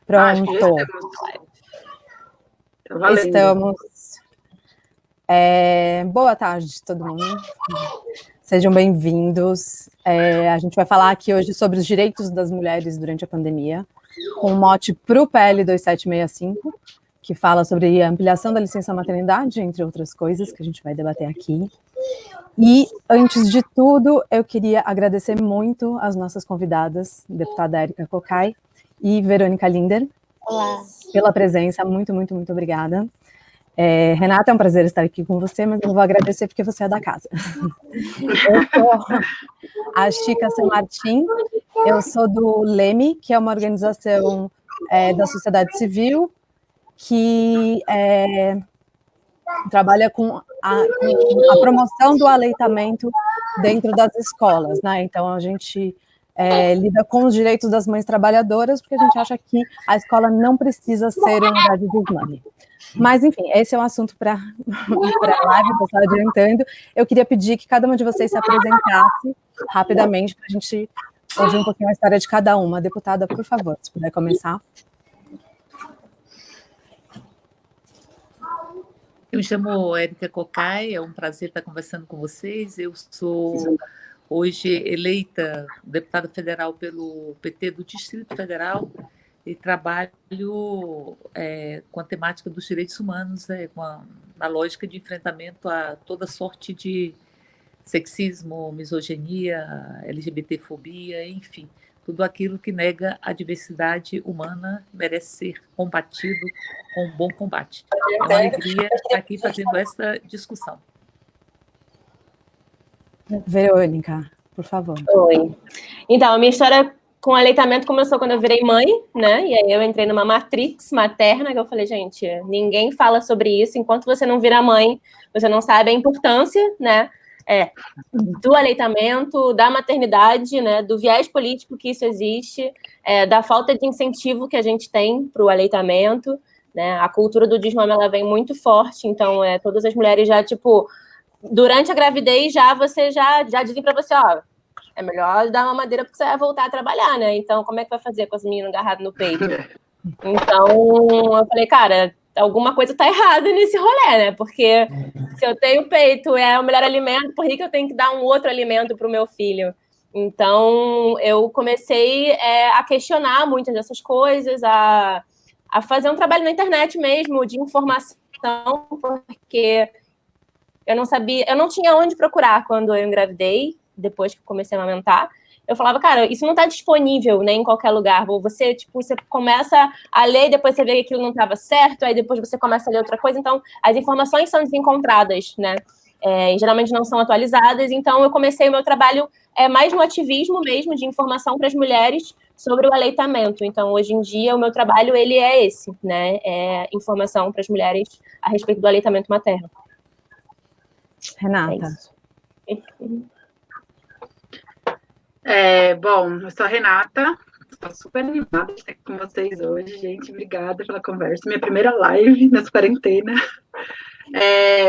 Acho que já Pronto. Tá valendo. Estamos. Boa tarde, todo mundo. Sejam bem-vindos. A gente vai falar aqui hoje sobre os direitos das mulheres durante a pandemia, com um mote para o PL 2765, que fala sobre a ampliação da licença maternidade, entre outras coisas que a gente vai debater aqui. E, antes de tudo, eu queria agradecer muito as nossas convidadas, deputada Érica Cocai e Verônica Linder. Olá. Pela presença, muito, muito, muito obrigada. Renata, é um prazer estar aqui com você, mas eu não vou agradecer porque você é da casa. Eu sou a Chica San Martin, eu sou do LEME, que é uma organização da sociedade civil que trabalha com a promoção do aleitamento dentro das escolas, né? Então, a gente lida com os direitos das mães trabalhadoras, porque a gente acha que a escola não precisa ser um lugar de desmame. Mas, enfim, esse é um assunto para a live, eu estou adiantando. Eu queria pedir que cada uma de vocês se apresentasse rapidamente, para a gente ouvir um pouquinho a história de cada uma. Deputada, por favor, se puder começar. Eu me chamo Érica Cocai, é um prazer estar conversando com vocês. Eu sou hoje eleita deputada federal pelo PT do Distrito Federal e trabalho com a temática dos direitos humanos, na lógica de enfrentamento a toda sorte de sexismo, misoginia, LGBTfobia, enfim, tudo aquilo que nega a diversidade humana merece ser combatido com um bom combate. É uma alegria estar aqui fazendo essa discussão. Verônica, por favor. Oi. Então, a minha história com aleitamento começou quando eu virei mãe, né? E aí eu entrei numa matrix materna, que eu falei, gente, ninguém fala sobre isso. Enquanto você não vira mãe, você não sabe a importância, né? Do aleitamento, da maternidade, né? Do viés político que isso existe, da falta de incentivo que a gente tem para o aleitamento, né? A cultura do desmame, ela vem muito forte, então todas as mulheres já, tipo, durante a gravidez, você já dizem para você, ó, é melhor dar uma madeira porque você vai voltar a trabalhar, né? Então, como é que vai fazer com as meninas agarradas no peito? Então, eu falei, cara, alguma coisa tá errada nesse rolê, né? Porque se eu tenho peito, é o melhor alimento, por que eu tenho que dar um outro alimento para o meu filho? Então, eu comecei a questionar muitas dessas coisas, a fazer um trabalho na internet mesmo, de informação, porque eu não sabia, eu não tinha onde procurar quando eu engravidei, depois que comecei a amamentar. Eu falava, cara, isso não está disponível, né, em qualquer lugar. Ou você começa a ler, depois você vê que aquilo não estava certo, aí depois você começa a ler outra coisa. Então, as informações são desencontradas, né? E geralmente não são atualizadas. Então, eu comecei o meu trabalho mais no ativismo mesmo, de informação para as mulheres sobre o aleitamento. Então, hoje em dia, o meu trabalho, ele é esse, né? É informação para as mulheres a respeito do aleitamento materno. Renata. Bom, eu sou a Renata, estou super animada de estar aqui com vocês hoje, gente. Obrigada pela conversa. Minha primeira live nessa quarentena.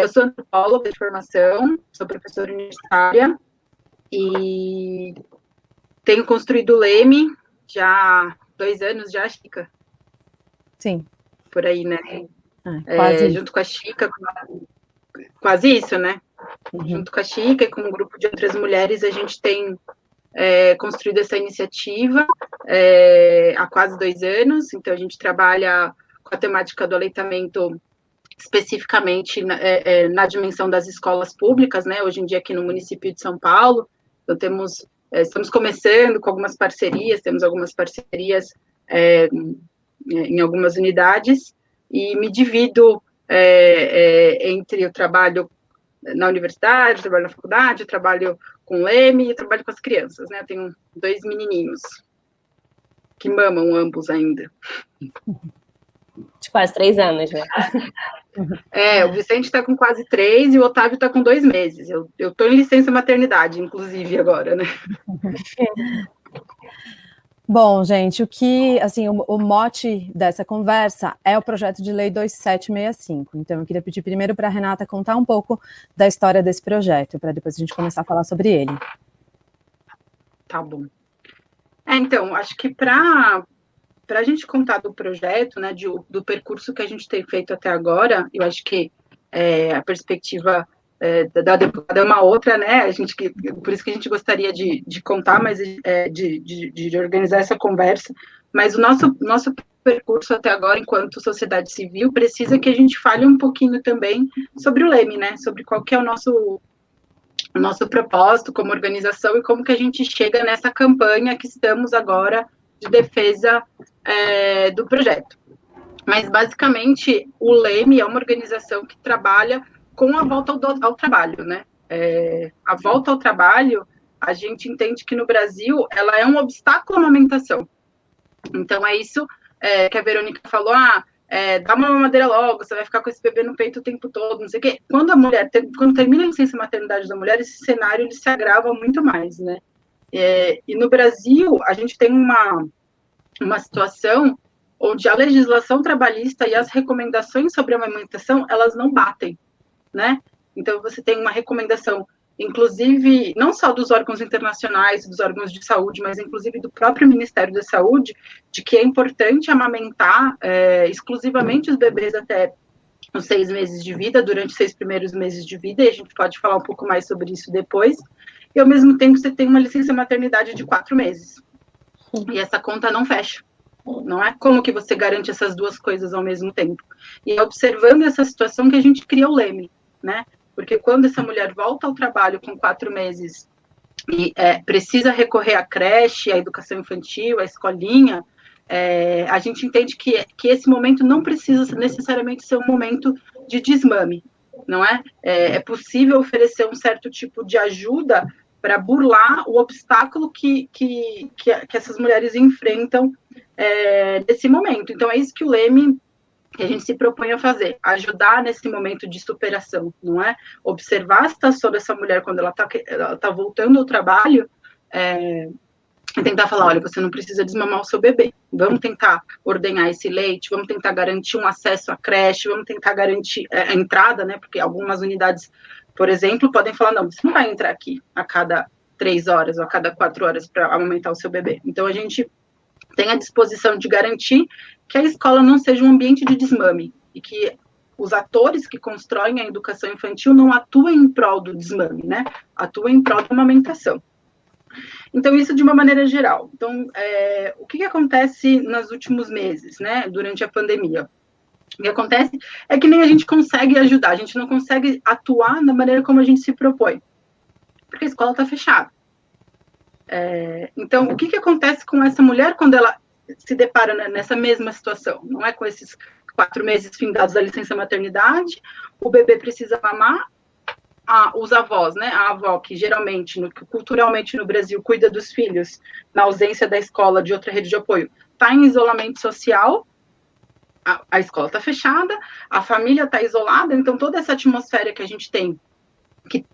Eu sou antropóloga de formação, sou professora universitária e tenho construído o LEME já há 2 anos, já, Chica? Sim. Por aí, né? Quase. Junto com a Chica, quase isso, né? Uhum. Junto com a Chica e com um grupo de outras mulheres, a gente tem construído essa iniciativa há quase 2 anos. Então, a gente trabalha com a temática do aleitamento especificamente na dimensão das escolas públicas, né? Hoje em dia, aqui no município de São Paulo, então estamos começando com algumas parcerias, temos algumas parcerias em algumas unidades, e me divido entre o trabalho na universidade, trabalho na faculdade, trabalho com LEME e trabalho com as crianças, né? Eu tenho 2 menininhos que mamam ambos ainda. De quase 3 anos, né? O Vicente está com quase 3 e o Otávio está com 2 meses. Eu estou em licença maternidade, inclusive, agora, né? Bom, gente, o mote dessa conversa é o projeto de lei 2765. Então, eu queria pedir primeiro para a Renata contar um pouco da história desse projeto, para depois a gente começar a falar sobre ele. Tá bom. Então, acho que para para a gente contar do projeto, né, do percurso que a gente tem feito até agora, eu acho que a perspectiva da deputada é uma outra, né, por isso que a gente gostaria de contar, mas de organizar essa conversa, mas o nosso percurso até agora, enquanto sociedade civil, precisa que a gente fale um pouquinho também sobre o Leme, né, sobre qual que é o nosso propósito como organização e como que a gente chega nessa campanha que estamos agora de defesa do projeto. Mas, basicamente, o Leme é uma organização que trabalha com a volta ao trabalho, né? A volta ao trabalho, a gente entende que no Brasil, ela é um obstáculo à amamentação. Então, é isso que a Verônica falou, dá uma mamadeira logo, você vai ficar com esse bebê no peito o tempo todo, não sei o quê. Quando termina a licença maternidade da mulher, esse cenário ele se agrava muito mais, né? E no Brasil, a gente tem uma situação onde a legislação trabalhista e as recomendações sobre a amamentação, elas não batem, né? Então, você tem uma recomendação, inclusive, não só dos órgãos internacionais, dos órgãos de saúde, mas inclusive do próprio Ministério da Saúde, de que é importante amamentar exclusivamente os bebês até os 6 meses de vida, durante os 6 primeiros meses de vida, e a gente pode falar um pouco mais sobre isso depois, e ao mesmo tempo você tem uma licença maternidade de 4 meses. E essa conta não fecha. Não é como que você garante essas duas coisas ao mesmo tempo. E é observando essa situação que a gente cria o Leme, né? Porque quando essa mulher volta ao trabalho com 4 meses e precisa recorrer à creche, à educação infantil, à escolinha, a gente entende que esse momento não precisa necessariamente ser um momento de desmame, não é? É possível oferecer um certo tipo de ajuda para burlar o obstáculo que essas mulheres enfrentam nesse momento. Então, é isso que o Leme, que a gente se propõe a fazer, ajudar nesse momento de superação, não é? Observar a situação dessa mulher quando ela tá voltando ao trabalho, e tentar falar, olha, você não precisa desmamar o seu bebê, vamos tentar ordenhar esse leite, vamos tentar garantir um acesso à creche, vamos tentar garantir a entrada, né, porque algumas unidades, por exemplo, podem falar, não, você não vai entrar aqui a cada 3 horas ou a cada 4 horas para amamentar o seu bebê. Então, a gente tem a disposição de garantir que a escola não seja um ambiente de desmame e que os atores que constroem a educação infantil não atuem em prol do desmame, né, atuem em prol da amamentação. Então, isso de uma maneira geral. Então, o que acontece nos últimos meses, né, durante a pandemia? O que acontece é que nem a gente consegue ajudar, a gente não consegue atuar da maneira como a gente se propõe, porque a escola está fechada. Então, o que acontece com essa mulher quando ela se depara nessa mesma situação? Não é com esses 4 meses findados da licença maternidade, o bebê precisa mamar, os avós, né, a avó que geralmente, culturalmente no Brasil, cuida dos filhos na ausência da escola, de outra rede de apoio, está em isolamento social, a escola está fechada, a família está isolada, então toda essa atmosfera que a gente tem, que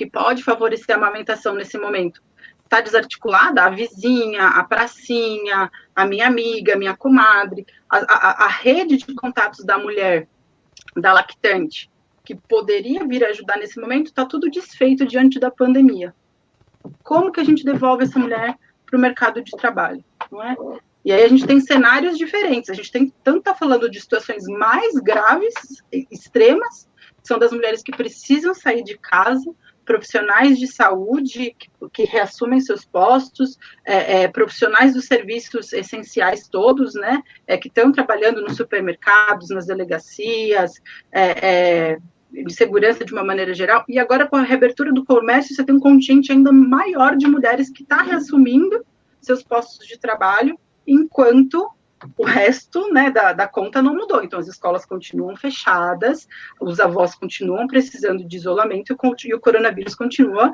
pode favorecer a amamentação nesse momento, está desarticulada, a vizinha, a pracinha, a minha amiga, a minha comadre, a rede de contatos da mulher, da lactante, que poderia vir ajudar nesse momento, está tudo desfeito diante da pandemia. Como que a gente devolve essa mulher para o mercado de trabalho? Não é? E aí a gente tem cenários diferentes, a gente tanto está falando de situações mais graves, extremas, que são das mulheres que precisam sair de casa, profissionais de saúde que reassumem seus postos, profissionais dos serviços essenciais todos, né, que estão trabalhando nos supermercados, nas delegacias, de segurança de uma maneira geral, e agora com a reabertura do comércio, você tem um contingente ainda maior de mulheres que está reassumindo seus postos de trabalho, enquanto o resto, né, da conta não mudou. Então, as escolas continuam fechadas, os avós continuam precisando de isolamento e o coronavírus continua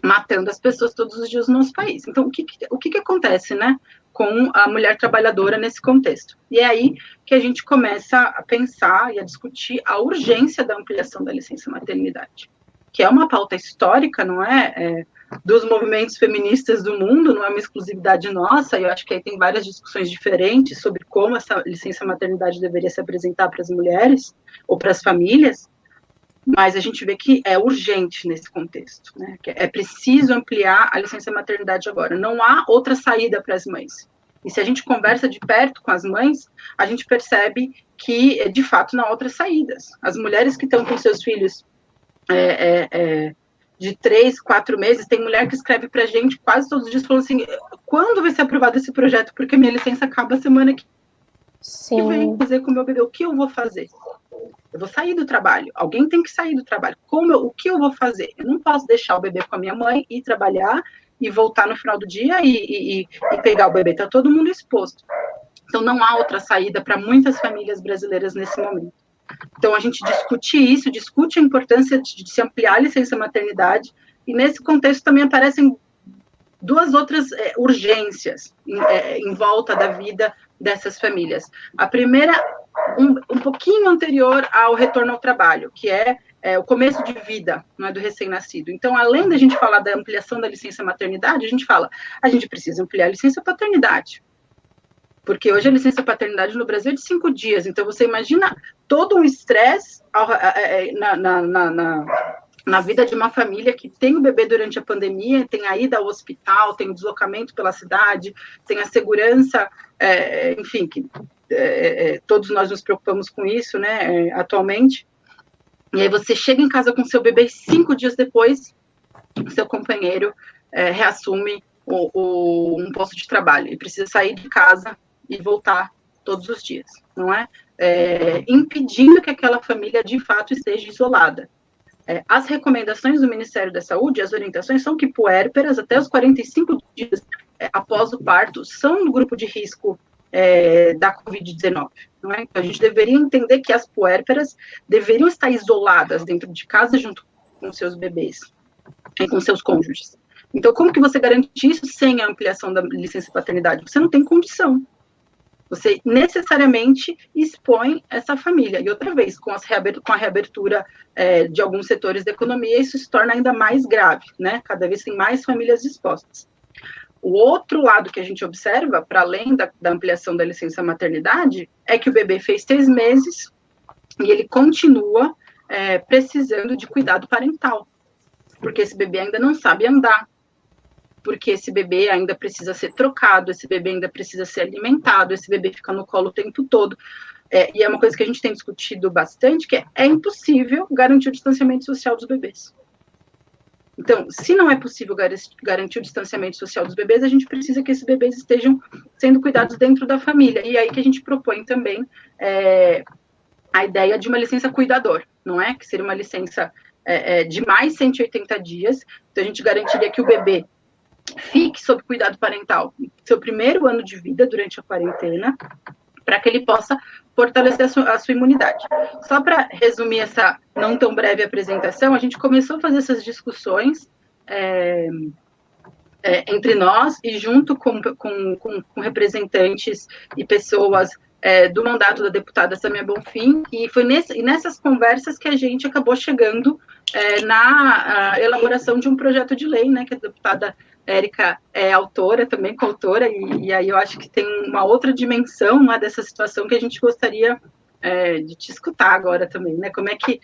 matando as pessoas todos os dias no nosso país. Então, o que acontece, né, com a mulher trabalhadora nesse contexto? E é aí que a gente começa a pensar e a discutir a urgência da ampliação da licença maternidade, que é uma pauta histórica, não é? Dos movimentos feministas do mundo, não é uma exclusividade nossa, e eu acho que aí tem várias discussões diferentes sobre como essa licença maternidade deveria se apresentar para as mulheres ou para as famílias, mas a gente vê que é urgente nesse contexto, né? Que é preciso ampliar a licença maternidade agora, não há outra saída para as mães. E se a gente conversa de perto com as mães, a gente percebe que, de fato, não há outras saídas. As mulheres que estão com seus filhos de 3, 4 meses, tem mulher que escreve para a gente quase todos os dias, falando assim, quando vai ser aprovado esse projeto? Porque minha licença acaba semana que vem, fazer com o meu bebê, o que eu vou fazer? Eu vou sair do trabalho, alguém tem que sair do trabalho, o que eu vou fazer? Eu não posso deixar o bebê com a minha mãe, ir trabalhar e voltar no final do dia e pegar o bebê, está todo mundo exposto. Então não há outra saída para muitas famílias brasileiras nesse momento. Então, a gente discute a importância de se ampliar a licença maternidade, e nesse contexto também aparecem duas outras urgências em volta da vida dessas famílias. A primeira, um pouquinho anterior ao retorno ao trabalho, que é o começo de vida, não é, do recém-nascido. Então, além da gente falar da ampliação da licença maternidade, a gente precisa ampliar a licença paternidade. Porque hoje a licença paternidade no Brasil é de 5 dias, então você imagina todo um estresse na vida de uma família que tem o bebê durante a pandemia, tem a ida ao hospital, tem o deslocamento pela cidade, tem a segurança, enfim, que todos nós nos preocupamos com isso, né, atualmente. E aí você chega em casa com seu bebê e 5 dias depois, o seu companheiro reassume um posto de trabalho e precisa sair de casa e voltar todos os dias, não é? Impedindo que aquela família, de fato, esteja isolada. As recomendações do Ministério da Saúde, as orientações são que puérperas, até os 45 dias após o parto, são do grupo de risco da Covid-19, não é? Então, a gente deveria entender que as puérperas deveriam estar isoladas dentro de casa junto com seus bebês e com seus cônjuges. Então, como que você garante isso sem a ampliação da licença paternidade? Você não tem condição. Você necessariamente expõe essa família. E outra vez, com a reabertura de alguns setores da economia, isso se torna ainda mais grave, né? Cada vez tem mais famílias expostas. O outro lado que a gente observa, para além da ampliação da licença maternidade, é que o bebê fez 3 meses e ele continua precisando de cuidado parental, porque esse bebê ainda não sabe andar, porque esse bebê ainda precisa ser trocado, esse bebê ainda precisa ser alimentado, esse bebê fica no colo o tempo todo. E é uma coisa que a gente tem discutido bastante, que é impossível garantir o distanciamento social dos bebês. Então, se não é possível garantir o distanciamento social dos bebês, a gente precisa que esses bebês estejam sendo cuidados dentro da família. E aí que a gente propõe também a ideia de uma licença cuidador, não é? Que seria uma licença de mais 180 dias. Então, a gente garantiria que o bebê fique sob cuidado parental seu primeiro ano de vida durante a quarentena, para que ele possa fortalecer a sua imunidade. Só para resumir essa não tão breve apresentação, a gente começou a fazer essas discussões entre nós e junto com representantes e pessoas do mandato da deputada Samia Bonfim, e foi nessas conversas que a gente acabou chegando na elaboração de um projeto de lei, né, que a deputada Érica é autora, também coautora, e aí eu acho que tem uma outra dimensão, né, dessa situação que a gente gostaria de te escutar agora também, né, como é que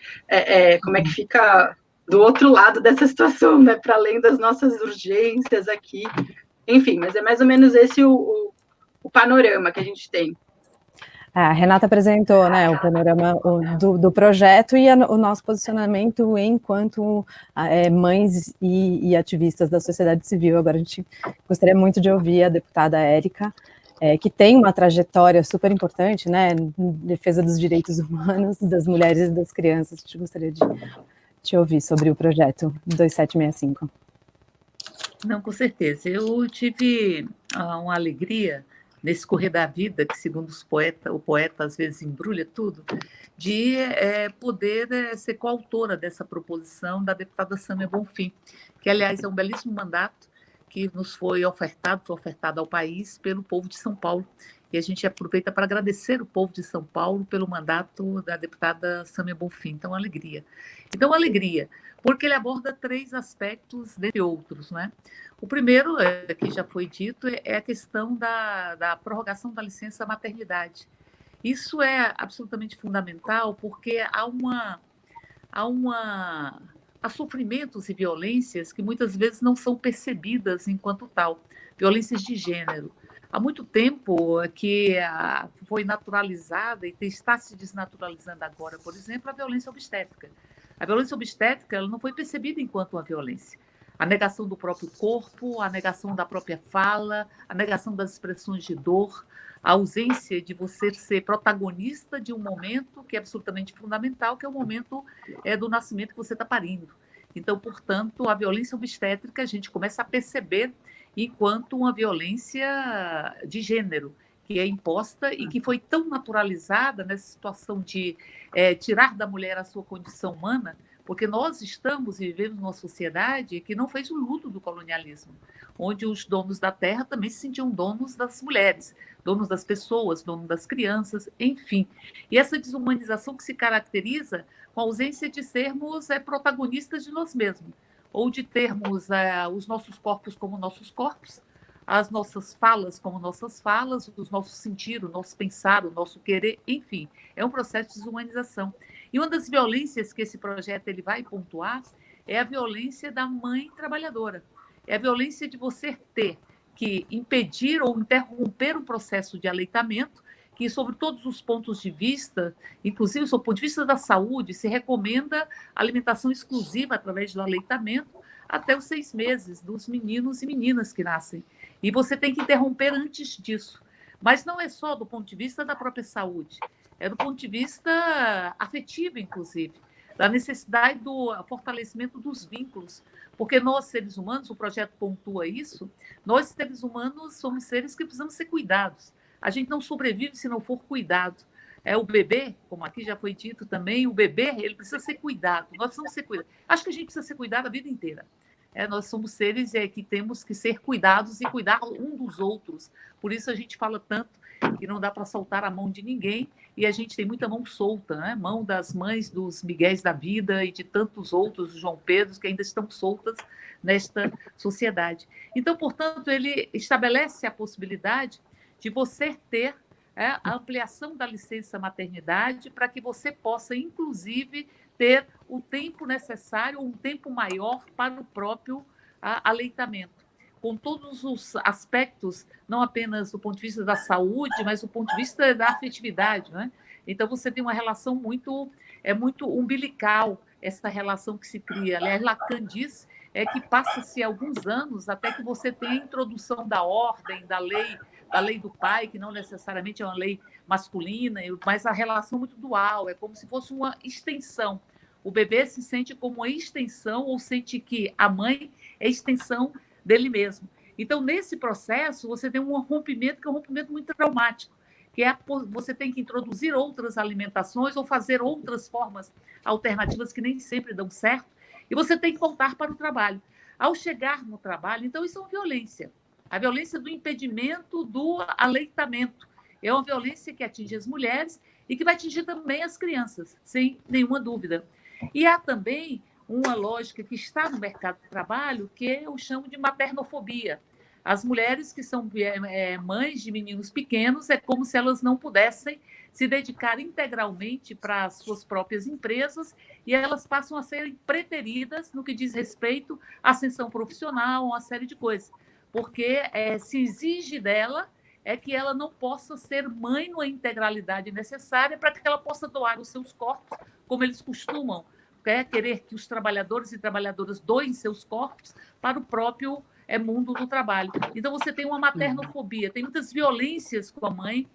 fica do outro lado dessa situação, né, para além das nossas urgências aqui, enfim, mas é mais ou menos esse o panorama que a gente tem. A Renata apresentou, né, o panorama do projeto e o nosso posicionamento enquanto mães e ativistas da sociedade civil. Agora a gente gostaria muito de ouvir a deputada Érica, que tem uma trajetória super importante, né, em defesa dos direitos humanos, das mulheres e das crianças. A gente gostaria de te ouvir sobre o projeto 2765. Não, com certeza. Eu tive uma alegria nesse correr da vida, que segundo o poeta às vezes embrulha tudo, de poder ser coautora dessa proposição da deputada Samia Bonfim, que, aliás, é um belíssimo mandato que nos foi ofertado ao país pelo povo de São Paulo. E a gente aproveita para agradecer o povo de São Paulo pelo mandato da deputada Samia Bonfim. Então, alegria. Porque ele aborda 3 aspectos, dentre outros, né? O primeiro, que já foi dito, é a questão da prorrogação da licença maternidade. Isso é absolutamente fundamental, porque há sofrimentos e violências que muitas vezes não são percebidas enquanto tal, violências de gênero. há muito tempo que foi naturalizada e está se desnaturalizando agora, por exemplo, a violência obstétrica. A violência obstétrica ela não foi percebida enquanto uma violência. A negação do próprio corpo, a negação da própria fala, a negação das expressões de dor, a ausência de você ser protagonista de um momento que é absolutamente fundamental, que é o momento do nascimento que você está parindo. Então, portanto, a violência obstétrica a gente começa a perceber enquanto uma violência de gênero, que é imposta e que foi tão naturalizada nessa situação de tirar da mulher a sua condição humana, porque nós estamos e vivemos numa sociedade que não fez o luto do colonialismo, onde os donos da terra também se sentiam donos das mulheres, donos das pessoas, donos das crianças, enfim. E essa desumanização que se caracteriza com a ausência de sermos protagonistas de nós mesmos, ou de termos os nossos corpos como nossos corpos, as nossas falas como nossas falas, os nossos sentir, o nosso pensar, o nosso querer, enfim. É um processo de desumanização. E uma das violências que esse projeto ele vai pontuar é a violência da mãe trabalhadora. É a violência de você ter que impedir ou interromper o processo de aleitamento, que, sobre todos os pontos de vista, inclusive sob o ponto de vista da saúde, se recomenda alimentação exclusiva através do aleitamento até os 6 meses dos meninos e meninas que nascem. E você tem que interromper antes disso. Mas não é só do ponto de vista da própria saúde, é do ponto de vista afetivo, inclusive, da necessidade do fortalecimento dos vínculos. Porque nós, seres humanos, o projeto pontua isso, nós, seres humanos, somos seres que precisamos ser cuidados. A gente não sobrevive se não for cuidado. O bebê, como aqui já foi dito também, o bebê ele precisa ser cuidado. Nós precisamos ser cuidados. Acho que a gente precisa ser cuidado a vida inteira. Nós somos seres que temos que ser cuidados e cuidar um dos outros. Por isso a gente fala tanto que não dá para soltar a mão de ninguém e a gente tem muita mão solta, né? Mão das mães dos Miguéis da vida e de tantos outros, João Pedros, que ainda estão soltas nesta sociedade. Então, portanto, ele estabelece a possibilidade de você ter a ampliação da licença maternidade para que você possa, inclusive, ter o tempo necessário, um tempo maior para o próprio aleitamento, com todos os aspectos, não apenas do ponto de vista da saúde, mas do ponto de vista da afetividade, né? Então, você tem uma relação muito umbilical, essa relação que se cria. Aliás, Lacan diz que passa-se alguns anos até que você tenha a introdução da ordem, da lei do pai, que não necessariamente é uma lei masculina, mas a relação muito dual, é como se fosse uma extensão. O bebê se sente como uma extensão ou sente que a mãe é extensão dele mesmo. Então, nesse processo, você tem um rompimento que é um rompimento muito traumático, que você tem que introduzir outras alimentações ou fazer outras formas alternativas que nem sempre dão certo, e você tem que voltar para o trabalho. Ao chegar no trabalho, então, isso é uma violência. A violência do impedimento do aleitamento. É uma violência que atinge as mulheres e que vai atingir também as crianças, sem nenhuma dúvida. E há também uma lógica que está no mercado de trabalho, que eu chamo de maternofobia. As mulheres que são mães de meninos pequenos, é como se elas não pudessem se dedicar integralmente para as suas próprias empresas e elas passam a serem preteridas no que diz respeito à ascensão profissional, uma série de coisas. Porque se exige dela que ela não possa ser mãe numa integralidade necessária para que ela possa doar os seus corpos, como eles costumam querer que os trabalhadores e trabalhadoras doem seus corpos para o próprio mundo do trabalho. Então, você tem uma maternofobia, tem muitas violências com a mãe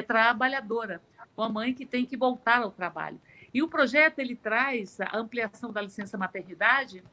trabalhadora, com a mãe que tem que voltar ao trabalho. E o projeto ele traz a ampliação da licença maternidade,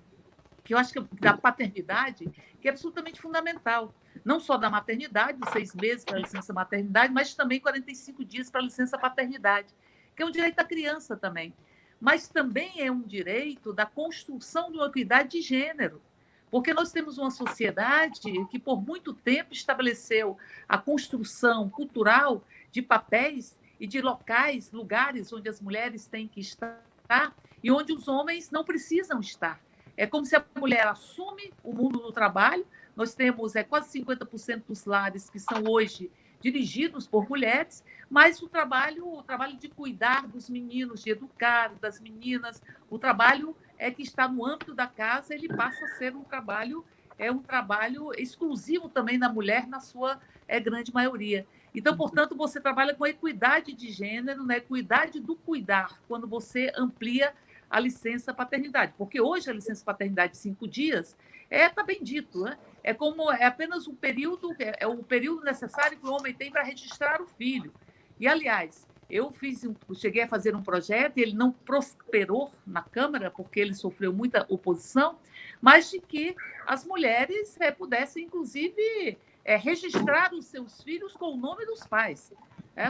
que eu acho que da paternidade, que é absolutamente fundamental. Não só da maternidade, 6 meses para a licença maternidade, mas também 45 dias para a licença paternidade, que é um direito da criança também. Mas também é um direito da construção de uma equidade de gênero, porque nós temos uma sociedade que, por muito tempo, estabeleceu a construção cultural de papéis e de lugares onde as mulheres têm que estar e onde os homens não precisam estar. É como se a mulher assume o mundo do trabalho. Nós temos quase 50% dos lares que são hoje dirigidos por mulheres, mas o trabalho de cuidar dos meninos, de educar das meninas, o trabalho que está no âmbito da casa, ele passa a ser um trabalho é um trabalho exclusivo também da mulher, na sua grande maioria. Então, portanto, você trabalha com a equidade de gênero, né? Equidade do cuidar, quando você amplia a licença paternidade. Porque hoje a licença paternidade de 5 dias está bem dito, né? É apenas um período, é o período necessário que o homem tem para registrar o filho. E, aliás, eu cheguei a fazer um projeto, e ele não prosperou na Câmara, porque ele sofreu muita oposição, mas de que as mulheres pudessem, inclusive, registrar os seus filhos com o nome dos pais,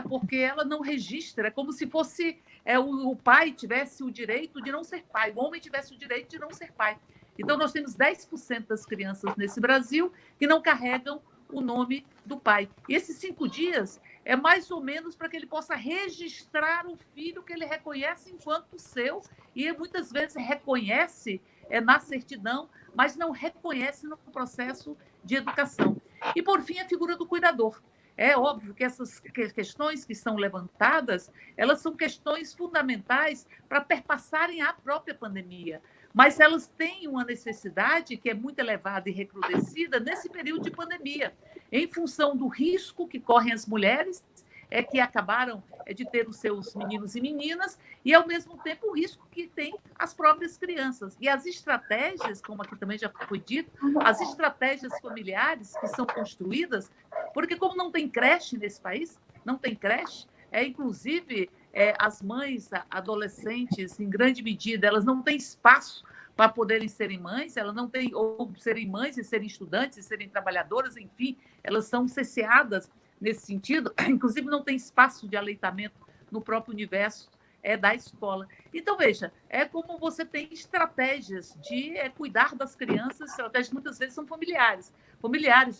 porque ela não registra, é como se fosse o pai tivesse o direito de não ser pai, o homem tivesse o direito de não ser pai. Então, nós temos 10% das crianças nesse Brasil que não carregam o nome do pai. E esses 5 dias é mais ou menos para que ele possa registrar o filho que ele reconhece enquanto seu, e muitas vezes reconhece na certidão, mas não reconhece no processo de educação. E, por fim, a figura do cuidador. É óbvio que essas questões que são levantadas, elas são questões fundamentais para perpassarem a própria pandemia, mas elas têm uma necessidade que é muito elevada e recrudescida nesse período de pandemia, em função do risco que correm as mulheres, que acabaram de ter os seus meninos e meninas, e, ao mesmo tempo, o risco que tem as próprias crianças. E as estratégias, como aqui também já foi dito, as estratégias familiares que são construídas, porque como não tem creche nesse país, não tem creche, inclusive as mães adolescentes, em grande medida, elas não têm espaço para poderem serem mães, elas não têm, ou serem mães e serem estudantes, e serem trabalhadoras, enfim, elas são cerceadas nesse sentido, inclusive não tem espaço de aleitamento no próprio universo da escola. Então, veja, é como você tem estratégias de cuidar das crianças, estratégias que muitas vezes são familiares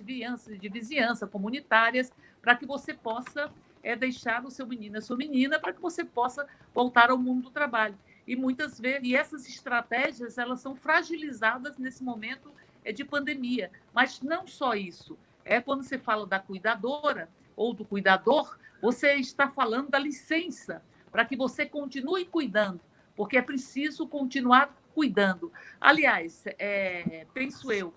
de vizinhança, comunitárias, para que você possa deixar o seu menino e a sua menina, para que você possa voltar ao mundo do trabalho. E muitas vezes, e essas estratégias, elas são fragilizadas nesse momento de pandemia. Mas não só isso. Quando você fala da cuidadora ou do cuidador, você está falando da licença para que você continue cuidando, porque é preciso continuar cuidando. Aliás, penso eu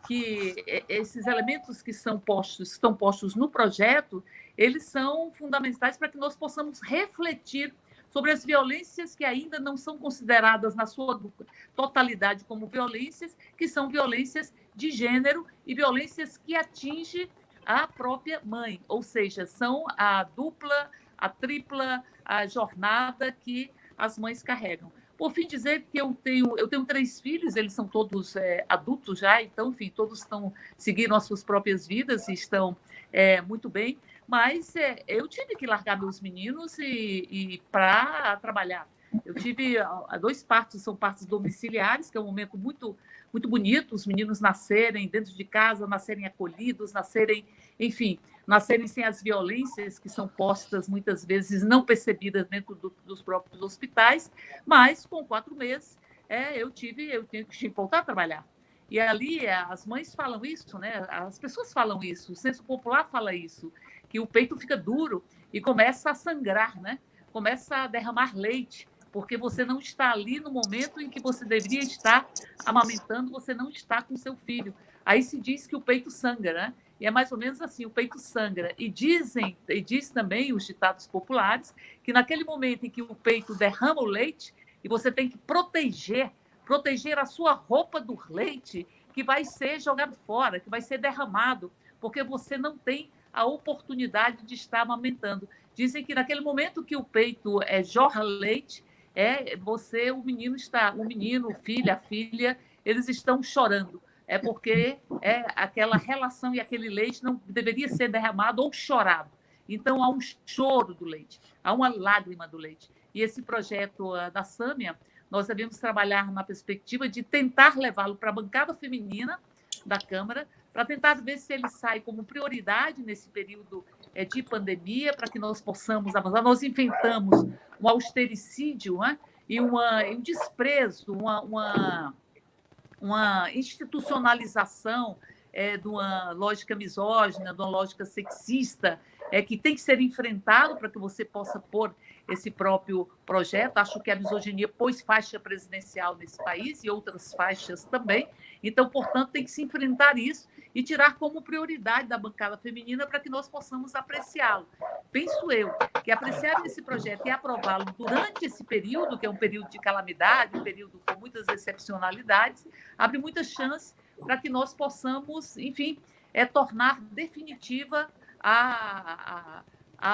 que esses elementos que estão postos no projeto, eles são fundamentais para que nós possamos refletir sobre as violências que ainda não são consideradas na sua totalidade como violências, que são violências de gênero e violências que atingem a própria mãe, ou seja, são a dupla, a tripla, a jornada que as mães carregam. Por fim, dizer que eu tenho 3 filhos, eles são todos adultos já, então, enfim, todos seguiram as suas próprias vidas e estão muito bem, mas eu tive que largar meus meninos e para trabalhar. Eu tive 2 partos, são partos domiciliares, que é um momento muito, muito bonito, os meninos nascerem dentro de casa, nascerem acolhidos, nascerem sem as violências que são postas, muitas vezes não percebidas dentro dos próprios hospitais, mas com 4 meses eu tenho que voltar a trabalhar. E ali as mães falam isso, né? As pessoas falam isso, o senso popular fala isso, que o peito fica duro e começa a sangrar, né? Começa a derramar leite, porque você não está ali no momento em que você deveria estar amamentando, você não está com seu filho. Aí se diz que o peito sangra, né? E é mais ou menos assim, o peito sangra. E diz também os ditados populares que naquele momento em que o peito derrama o leite, e você tem que proteger a sua roupa do leite, que vai ser jogado fora, que vai ser derramado, porque você não tem a oportunidade de estar amamentando. Dizem que naquele momento que o peito jorra leite, o menino, o filho, a filha, eles estão chorando. Porque aquela relação e aquele leite não deveria ser derramado ou chorado. Então, há um choro do leite, há uma lágrima do leite. E esse projeto da Sâmia, nós devemos trabalhar na perspectiva de tentar levá-lo para a bancada feminina da Câmara, para tentar ver se ele sai como prioridade nesse período de pandemia, para que nós possamos avançar. Nós enfrentamos um austericídio, né? E um desprezo, uma institucionalização de uma lógica misógina, de uma lógica sexista, que tem que ser enfrentado para que você possa pôr esse próprio projeto. Acho que a misoginia pôs faixa presidencial nesse país e outras faixas também. Então, portanto, tem que se enfrentar isso e tirar como prioridade da bancada feminina para que nós possamos apreciá-lo. Penso eu que apreciar esse projeto e aprová-lo durante esse período, que é um período de calamidade, um período com muitas excepcionalidades, abre muita chance para que nós possamos, enfim, tornar definitiva a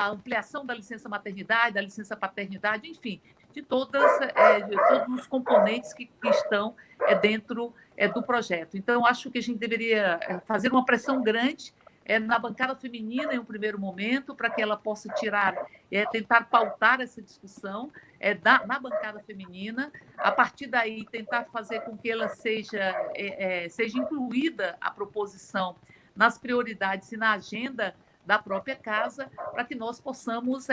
ampliação da licença maternidade, da licença paternidade, enfim, de todos os componentes que estão dentro do projeto. Então, acho que a gente deveria fazer uma pressão grande na bancada feminina em um primeiro momento, para que ela possa tentar pautar essa discussão na bancada feminina, a partir daí tentar fazer com que ela seja incluída a proposição nas prioridades e na agenda da própria casa, para que nós possamos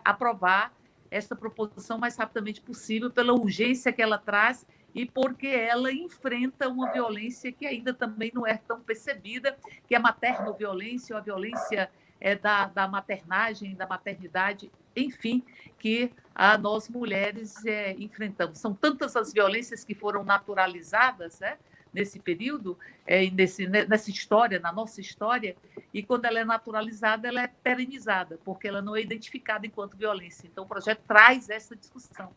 aprovar esta proposição o mais rapidamente possível, pela urgência que ela traz e porque ela enfrenta uma violência que ainda também não é tão percebida, que é a maternoviolência, ou a violência da maternagem, da maternidade, enfim, que nós mulheres enfrentamos. São tantas as violências que foram naturalizadas, nesse período, nessa história, na nossa história, e quando ela é naturalizada, ela é perenizada, porque ela não é identificada enquanto violência. Então, o projeto traz essa discussão.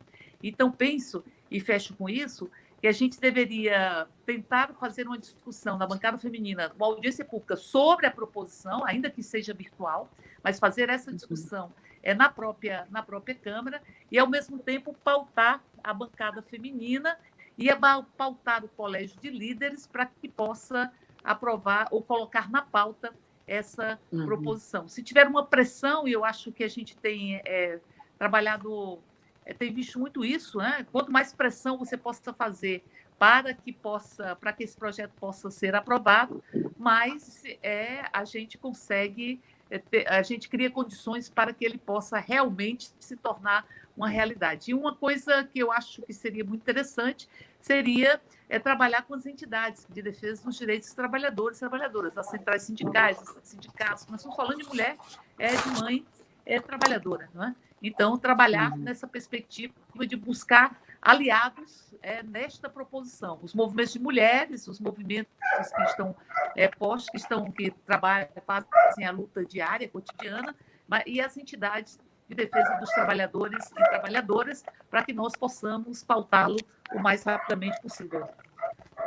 Então, penso, e fecho com isso, que a gente deveria tentar fazer uma discussão na bancada feminina, uma audiência pública sobre a proposição, ainda que seja virtual, mas fazer essa discussão na própria Câmara e, ao mesmo tempo, pautar a bancada feminina e pautar o colégio de líderes para que possa aprovar ou colocar na pauta essa proposição. Se tiver uma pressão, e eu acho que a gente tem trabalhado, tem visto muito isso, quanto mais pressão você possa fazer para que esse projeto possa ser aprovado, mais a gente consegue, a gente cria condições para que ele possa realmente se tornar uma realidade. E uma coisa que eu acho que seria muito interessante seria trabalhar com as entidades de defesa dos direitos dos trabalhadores e trabalhadoras, as centrais sindicais, os sindicatos. Nós estamos falando de mulher, de mãe trabalhadora, não é? Então, trabalhar nessa perspectiva de buscar aliados nesta proposição. Os movimentos de mulheres, os movimentos que estão postos, que trabalham, fazem a luta diária, cotidiana, e as entidades de defesa dos trabalhadores e trabalhadoras, para que nós possamos pautá-lo o mais rapidamente possível.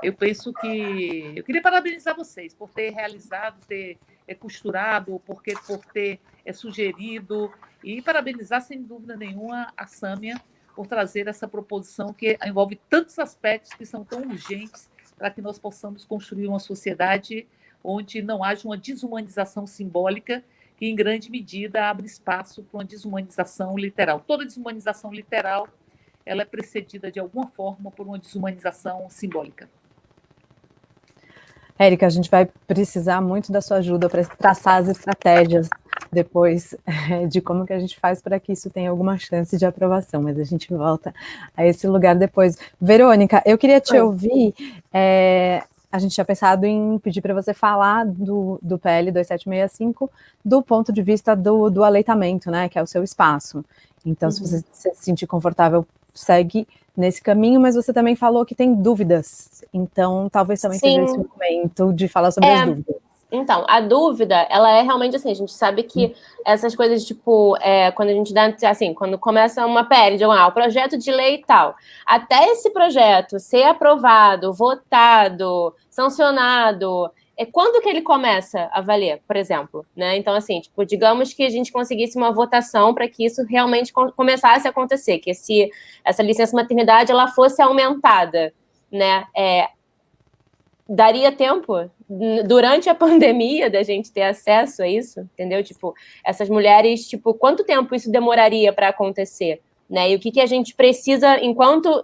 Eu penso que... Eu queria parabenizar vocês por ter realizado, ter costurado, por ter sugerido, e parabenizar, sem dúvida nenhuma, a Sâmia por trazer essa proposição que envolve tantos aspectos que são tão urgentes para que nós possamos construir uma sociedade onde não haja uma desumanização simbólica que, em grande medida, abre espaço para uma desumanização literal. Toda desumanização literal ela é precedida, de alguma forma, por uma desumanização simbólica. Érica, a gente vai precisar muito da sua ajuda para traçar as estratégias depois de como que a gente faz para que isso tenha alguma chance de aprovação, mas a gente volta a esse lugar depois. Verônica, eu queria te ouvir, a gente tinha pensado em pedir para você falar do PL 2765 do ponto de vista do aleitamento, né, que é o seu espaço. Então, se você se sentir confortável, segue nesse caminho, mas você também falou que tem dúvidas, então talvez também seja esse momento de falar sobre as dúvidas. Então, a dúvida, ela é realmente assim, a gente sabe que essas coisas, tipo, quando a gente dá, assim, quando começa uma PL de o projeto de lei e tal, até esse projeto ser aprovado, votado, sancionado, quando que ele começa a valer, por exemplo, né? Então, assim, tipo, digamos que a gente conseguisse uma votação para que isso realmente começasse a acontecer, que essa licença maternidade, ela fosse aumentada, né? Daria tempo, durante a pandemia, da gente ter acesso a isso, entendeu? Tipo, essas mulheres, tipo, quanto tempo isso demoraria para acontecer, né? E o que a gente precisa, enquanto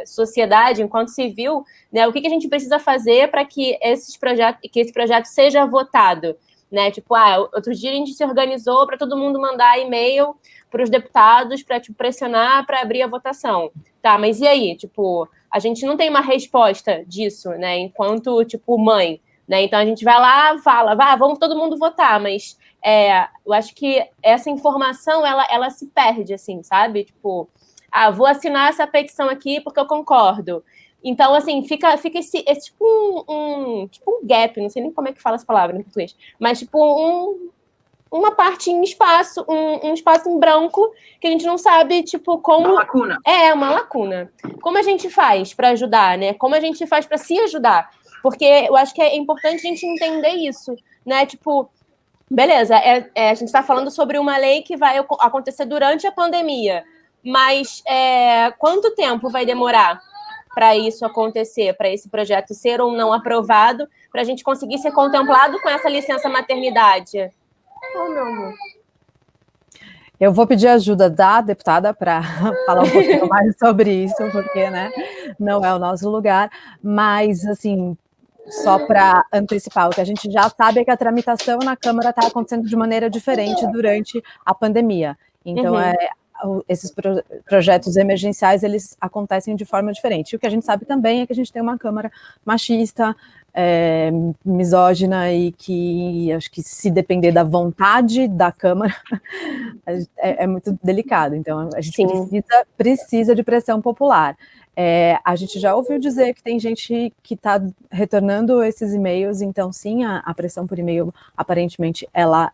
sociedade, enquanto civil, né? O que a gente precisa fazer para que esse projeto seja votado, né? Tipo, outro dia a gente se organizou para todo mundo mandar e-mail para os deputados para, tipo, pressionar para abrir a votação. Tá, mas e aí? Tipo, a gente não tem uma resposta disso, né? Enquanto, tipo, mãe, né? Então a gente vai lá, fala, vamos todo mundo votar, mas eu acho que essa informação, ela se perde, assim, sabe? Tipo, vou assinar essa petição aqui porque eu concordo. Então, assim, fica tipo tipo um gap, não sei nem como é que fala essa palavra em português, mas tipo uma parte em espaço, um espaço em branco que a gente não sabe, tipo, como... Uma lacuna. Uma lacuna. Como a gente faz para ajudar, né? Como a gente faz para se ajudar? Porque eu acho que é importante a gente entender isso, né? Tipo, beleza, a gente está falando sobre uma lei que vai acontecer durante a pandemia, mas quanto tempo vai demorar para isso acontecer, para esse projeto ser ou não aprovado, para a gente conseguir ser contemplado com essa licença maternidade? Oh, meu amor. Eu vou pedir ajuda da deputada para falar um pouquinho mais sobre isso, porque, né, não é o nosso lugar, mas, assim, só para antecipar, o que a gente já sabe é que a tramitação na Câmara está acontecendo de maneira diferente durante a pandemia. Então, esses projetos emergenciais, eles acontecem de forma diferente. E o que a gente sabe também é que a gente tem uma Câmara machista, misógina, e que acho que se depender da vontade da Câmara, é muito delicado. Então, a gente precisa de pressão popular. A gente já ouviu dizer que tem gente que está retornando esses e-mails, então sim, a pressão por e-mail, aparentemente, ela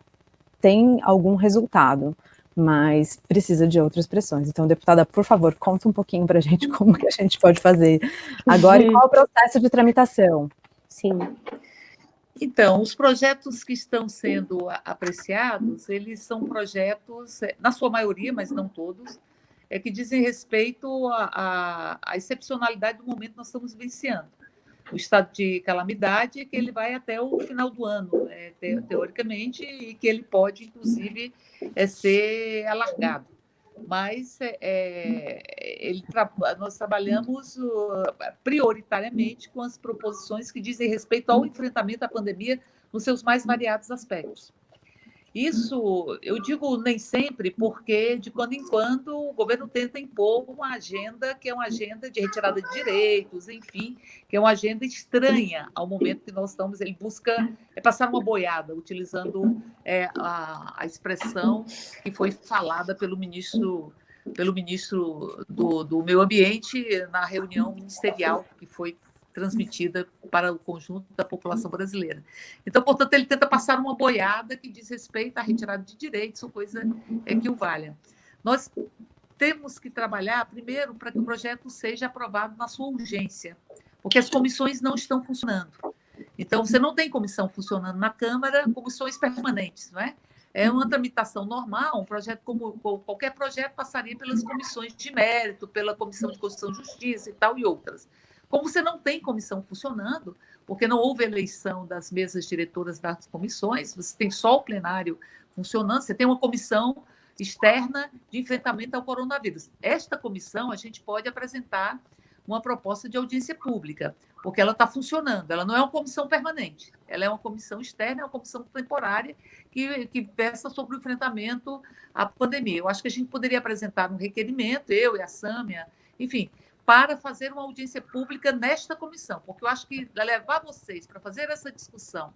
tem algum resultado, mas precisa de outras pressões. Então, deputada, por favor, conta um pouquinho para a gente como que a gente pode fazer agora e qual é o processo de tramitação. Sim. Então, os projetos que estão sendo apreciados, eles são projetos, na sua maioria, mas não todos, que dizem respeito à excepcionalidade do momento que nós estamos vivenciando. O estado de calamidade, que ele vai até o final do ano, teoricamente, e que ele pode, inclusive, ser alargado. Mas nós trabalhamos prioritariamente com as proposições que dizem respeito ao enfrentamento à pandemia nos seus mais variados aspectos. Isso, eu digo nem sempre, porque de quando em quando o governo tenta impor uma agenda que é uma agenda de retirada de direitos, enfim, que é uma agenda estranha ao momento que nós estamos. Ele busca passar uma boiada, utilizando a expressão que foi falada pelo ministro do Meio Ambiente na reunião ministerial que foi transmitida para o conjunto da população brasileira. Então, portanto, ele tenta passar uma boiada que diz respeito à retirada de direitos ou coisa que o valha. Nós temos que trabalhar, primeiro, para que o projeto seja aprovado na sua urgência, porque as comissões não estão funcionando. Então, você não tem comissão funcionando na Câmara, comissões permanentes, não é? É uma tramitação normal, um projeto como qualquer projeto passaria pelas comissões de mérito, pela Comissão de Constituição e Justiça e tal, e outras. Como você não tem comissão funcionando, porque não houve eleição das mesas diretoras das comissões, você tem só o plenário funcionando, você tem uma comissão externa de enfrentamento ao coronavírus. Esta comissão, a gente pode apresentar uma proposta de audiência pública, porque ela está funcionando, ela não é uma comissão permanente, ela é uma comissão externa, é uma comissão temporária que versa sobre o enfrentamento à pandemia. Eu acho que a gente poderia apresentar um requerimento, eu e a Sâmia, enfim, para fazer uma audiência pública nesta comissão, porque eu acho que levar vocês para fazer essa discussão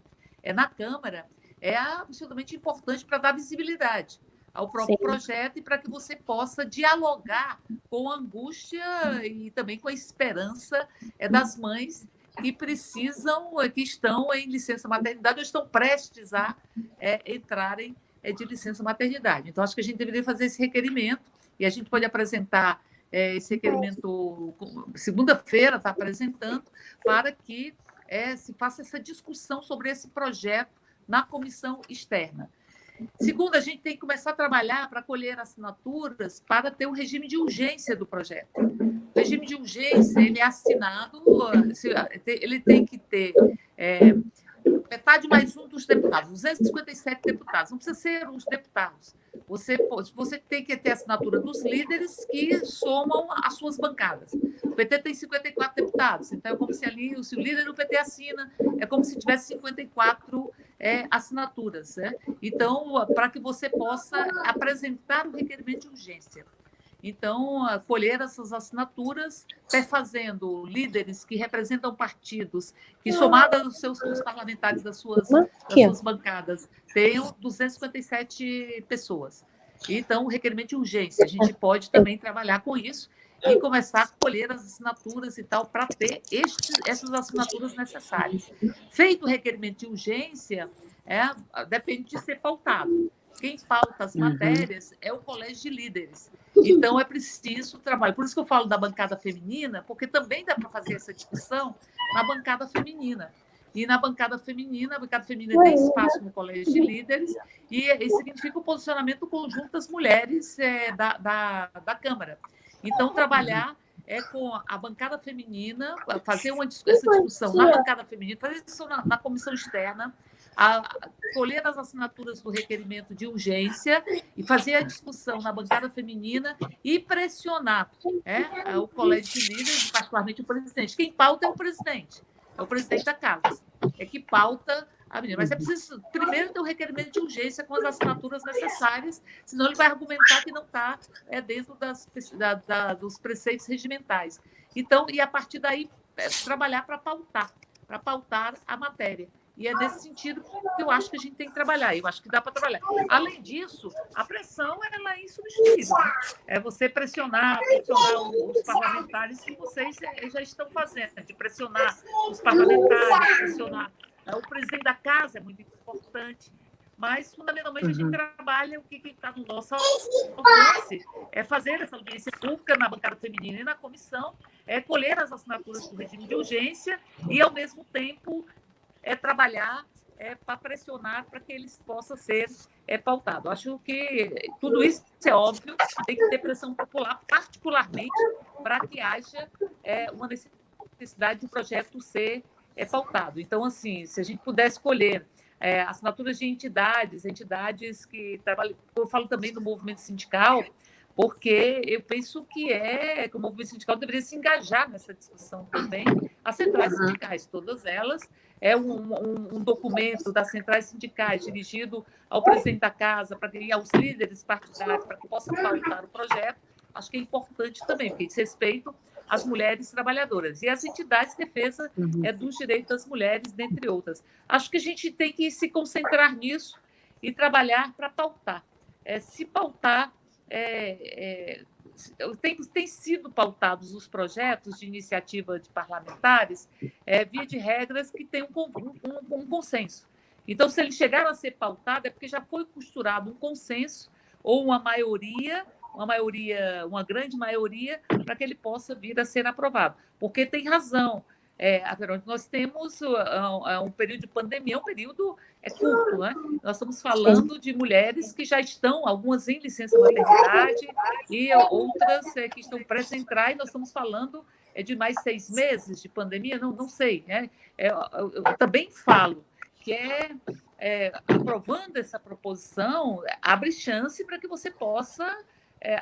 na Câmara é absolutamente importante para dar visibilidade ao próprio projeto e para que você possa dialogar com a angústia e também com a esperança das mães que precisam, que estão em licença maternidade ou estão prestes a entrarem de licença maternidade. Então, acho que a gente deveria fazer esse requerimento e a gente pode apresentar esse requerimento, segunda-feira está apresentando, para que se faça essa discussão sobre esse projeto na comissão externa. Segundo, a gente tem que começar a trabalhar para colher assinaturas para ter um regime de urgência do projeto. O regime de urgência, ele é assinado, ele tem que ter metade mais um dos deputados, 257 deputados, não precisa ser os deputados. Você tem que ter a assinatura dos líderes que somam as suas bancadas. O PT tem 54 deputados, então é como se ali, se o líder do PT assina, é como se tivesse 54 assinaturas. Né? Então, para que você possa apresentar o requerimento de urgência. Então, colher essas assinaturas, perfazendo líderes que representam partidos, que somadas os parlamentares das suas bancadas, tenham 257 pessoas. Então, o requerimento de urgência, a gente pode também trabalhar com isso e começar a colher as assinaturas e tal, para ter essas assinaturas necessárias. Feito o requerimento de urgência, depende de ser pautado. Quem pauta as matérias é o colégio de líderes. Então, é preciso trabalho. Por isso que eu falo da bancada feminina, porque também dá para fazer essa discussão na bancada feminina. E na bancada feminina tem espaço no colégio de líderes, e significa o posicionamento conjunto das mulheres da Câmara. Então, trabalhar com a bancada feminina, fazer essa discussão na bancada feminina, fazer isso na comissão externa, colher as assinaturas do requerimento de urgência e fazer a discussão na bancada feminina e pressionar o colégio de líderes, particularmente o presidente. Quem pauta é o presidente da casa, que pauta a menina. Mas é preciso primeiro ter o requerimento de urgência com as assinaturas necessárias, senão ele vai argumentar que não está dentro dos preceitos regimentais. Então, e a partir daí, trabalhar para pautar a matéria. E é nesse sentido que eu acho que a gente tem que trabalhar. Eu acho que dá para trabalhar. Além disso, a pressão ela é insubstituível. É você pressionar os parlamentares que vocês já estão fazendo, de pressionar os parlamentares, pressionar o presidente da casa, é muito importante. Mas, fundamentalmente, a gente trabalha o que está no nosso alcance, é fazer essa audiência pública na bancada feminina e na comissão, colher as assinaturas do regime de urgência e, ao mesmo tempo, trabalhar para pressionar para que eles possam ser pautados. Acho que tudo isso é óbvio, tem que ter pressão popular, particularmente para que haja uma necessidade de um projeto ser pautado. Então, assim, se a gente puder escolher assinaturas de entidades que trabalham, eu falo também do movimento sindical, porque eu penso que o movimento sindical deveria se engajar nessa discussão também. As centrais sindicais, todas elas, um documento das centrais sindicais dirigido ao presidente da casa, e aos líderes partidários, para que possam pautar o projeto. Acho que é importante também, porque diz respeito às mulheres trabalhadoras e às entidades de defesa dos direitos das mulheres, dentre outras. Acho que a gente tem que se concentrar nisso e trabalhar para pautar. Se pautar, tem sido pautados os projetos de iniciativa de parlamentares, via de regras que tem um consenso. Então, se eles chegaram a ser pautados, é porque já foi costurado um consenso ou uma grande maioria, para que ele possa vir a ser aprovado. Porque tem razão, nós temos um período de pandemia, um período curto, né? Nós estamos falando de mulheres que já estão, algumas em licença maternidade e outras que estão prestes a entrar, e nós estamos falando de mais 6 meses de pandemia, não sei, né? Eu também falo que aprovando essa proposição, abre chance para que você possa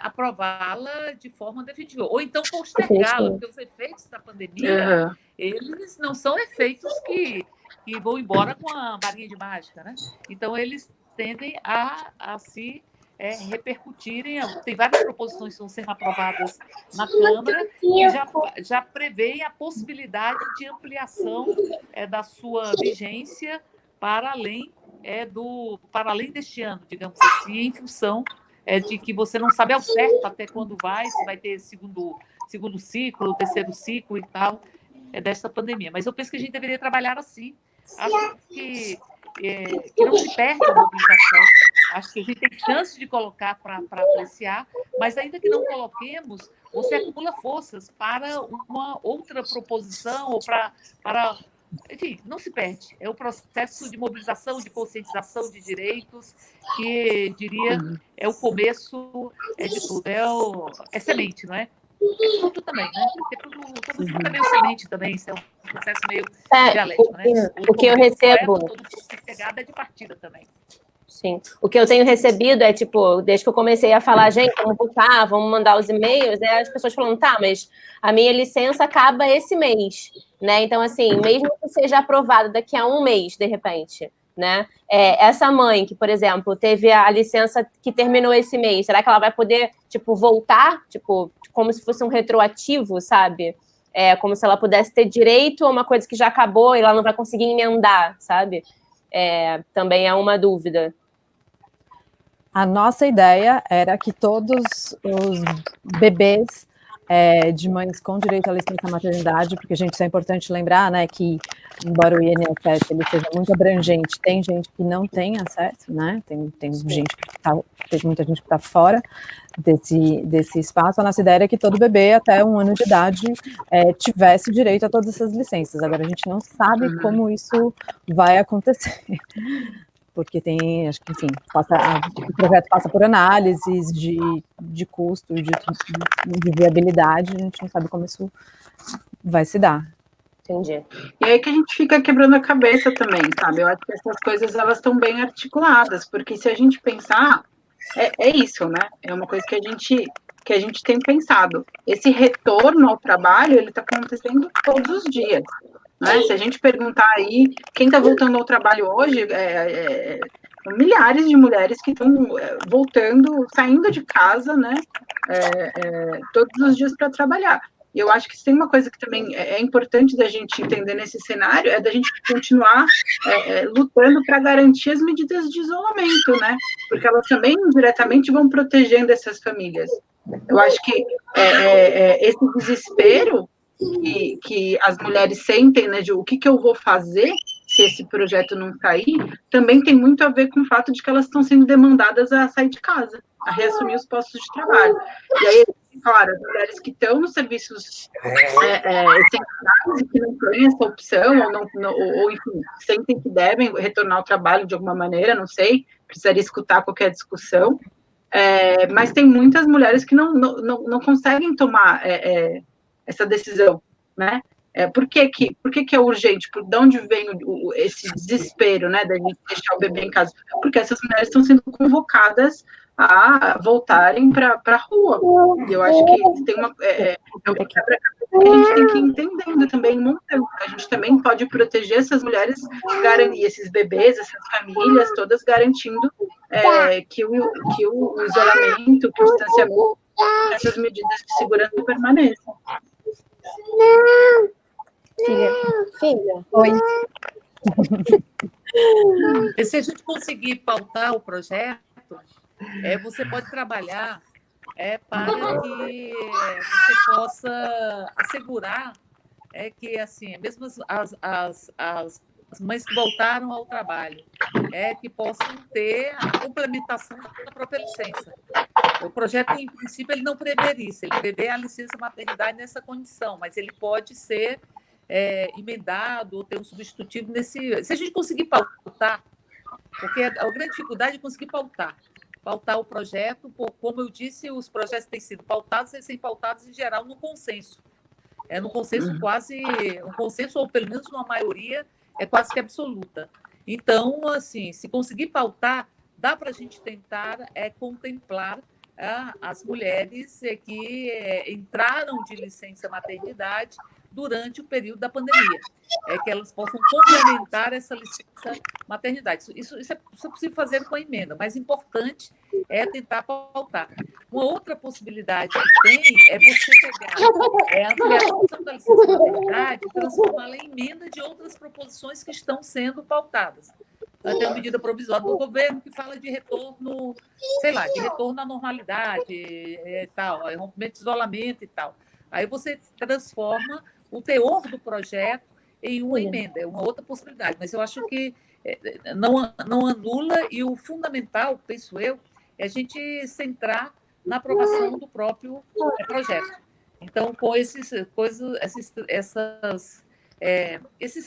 aprová-la de forma definitiva, ou então postergá-la, porque os efeitos da pandemia, eles não são efeitos que vão embora com a varinha de mágica, né? Então, eles tendem a se repercutirem. Tem várias proposições que vão ser aprovadas na Câmara e já prevêem a possibilidade de ampliação da sua vigência para além deste ano, digamos assim, em função de que você não sabe ao certo até quando se vai ter segundo ciclo, terceiro ciclo e tal, desta pandemia. Mas eu penso que a gente deveria trabalhar assim. Acho que não se perde a mobilização. Acho que a gente tem chance de colocar para apreciar, mas ainda que não coloquemos, você acumula forças para uma outra proposição ou para enfim, não se perde. É o processo de mobilização, de conscientização de direitos, que, diria, é o começo de tudo. É semente, não é? É fruto também, né? Porque todo fruto é meio semente também, isso é um processo meio dialético, né? O que eu recebo... Todo pegada é de partida também. Sim. O que eu tenho recebido desde que eu comecei a falar, gente, vamos votar, vamos mandar os e-mails, as pessoas falando, tá, mas a minha licença acaba esse mês, né? Então, assim, mesmo que seja aprovado daqui a um mês, de repente, né? Essa mãe que, por exemplo, teve a licença que terminou esse mês, será que ela vai poder, tipo, voltar, tipo, como se fosse um retroativo, sabe? Como se ela pudesse ter direito a uma coisa que já acabou e ela não vai conseguir emendar, sabe? Também é uma dúvida. A nossa ideia era que todos os bebês de mães com direito à licença maternidade, porque, gente, isso é importante lembrar, né, que embora o INSS ele seja muito abrangente, tem gente que não tem acesso, né, tem gente que tem muita gente que está fora desse espaço. A nossa ideia era que todo bebê até 1 ano de idade tivesse direito a todas essas licenças. Agora, a gente não sabe como isso vai acontecer. Porque tem, acho que, enfim, o projeto passa por análises de custo, de viabilidade, a gente não sabe como isso vai se dar. Entendi. E aí que a gente fica quebrando a cabeça também, sabe? Eu acho que essas coisas, elas estão bem articuladas, porque se a gente pensar, é isso, né? É uma coisa que a gente tem pensado. Esse retorno ao trabalho, ele está acontecendo todos os dias. Né? Se a gente perguntar aí, quem está voltando ao trabalho hoje, milhares de mulheres que estão voltando, saindo de casa, né? Todos os dias para trabalhar. E eu acho que tem uma coisa que também é importante da gente entender nesse cenário, é da gente continuar lutando para garantir as medidas de isolamento, né? Porque elas também diretamente vão protegendo essas famílias. Eu acho que esse desespero que as mulheres sentem, né, de o que eu vou fazer se esse projeto não sair, também tem muito a ver com o fato de que elas estão sendo demandadas a sair de casa, a reassumir os postos de trabalho. E aí, claro, as mulheres que estão nos serviços essenciais e que não têm essa opção, ou enfim, sentem que devem retornar ao trabalho de alguma maneira, não sei, precisaria escutar qualquer discussão, mas tem muitas mulheres que não conseguem tomar essa decisão, né? Por que é urgente? De onde vem esse desespero, né, da gente deixar o bebê em casa? Porque essas mulheres estão sendo convocadas a voltarem para a rua. E eu acho que tem uma a gente tem que ir entendendo também, montando. A gente também pode proteger essas mulheres, garantir esses bebês, essas famílias, todas garantindo que o isolamento, que o distanciamento, essas medidas de segurança permaneçam. Filha. Oi. E se a gente conseguir pautar o projeto, você pode trabalhar para que você possa assegurar que, assim, mesmo as mães que voltaram ao trabalho, que possam ter a complementação da própria licença. O projeto, em princípio, ele não prevê isso, ele prevê a licença maternidade nessa condição, mas ele pode ser emendado ou ter um substitutivo nesse... Se a gente conseguir pautar, porque a grande dificuldade é conseguir pautar o projeto, como eu disse, os projetos têm sido pautados e sem pautados, em geral, no consenso. No consenso quase... Um consenso, ou pelo menos uma maioria, quase que absoluta. Então, assim, se conseguir pautar, dá para a gente tentar contemplar as mulheres que entraram de licença maternidade durante o período da pandemia, que elas possam complementar essa licença maternidade. Isso é possível fazer com a emenda, mas importante é tentar pautar. Uma outra possibilidade que tem é você pegar a ampliação da licença maternidade e transformá-la em emenda de outras proposições que estão sendo pautadas. Tem uma medida provisória do governo que fala de retorno, sei lá, de retorno à normalidade, tal, rompimento de isolamento e tal. Aí você transforma o teor do projeto em uma emenda, é uma outra possibilidade. Mas eu acho que não anula, e o fundamental, penso eu, é a gente centrar na aprovação do próprio projeto. Então, com esses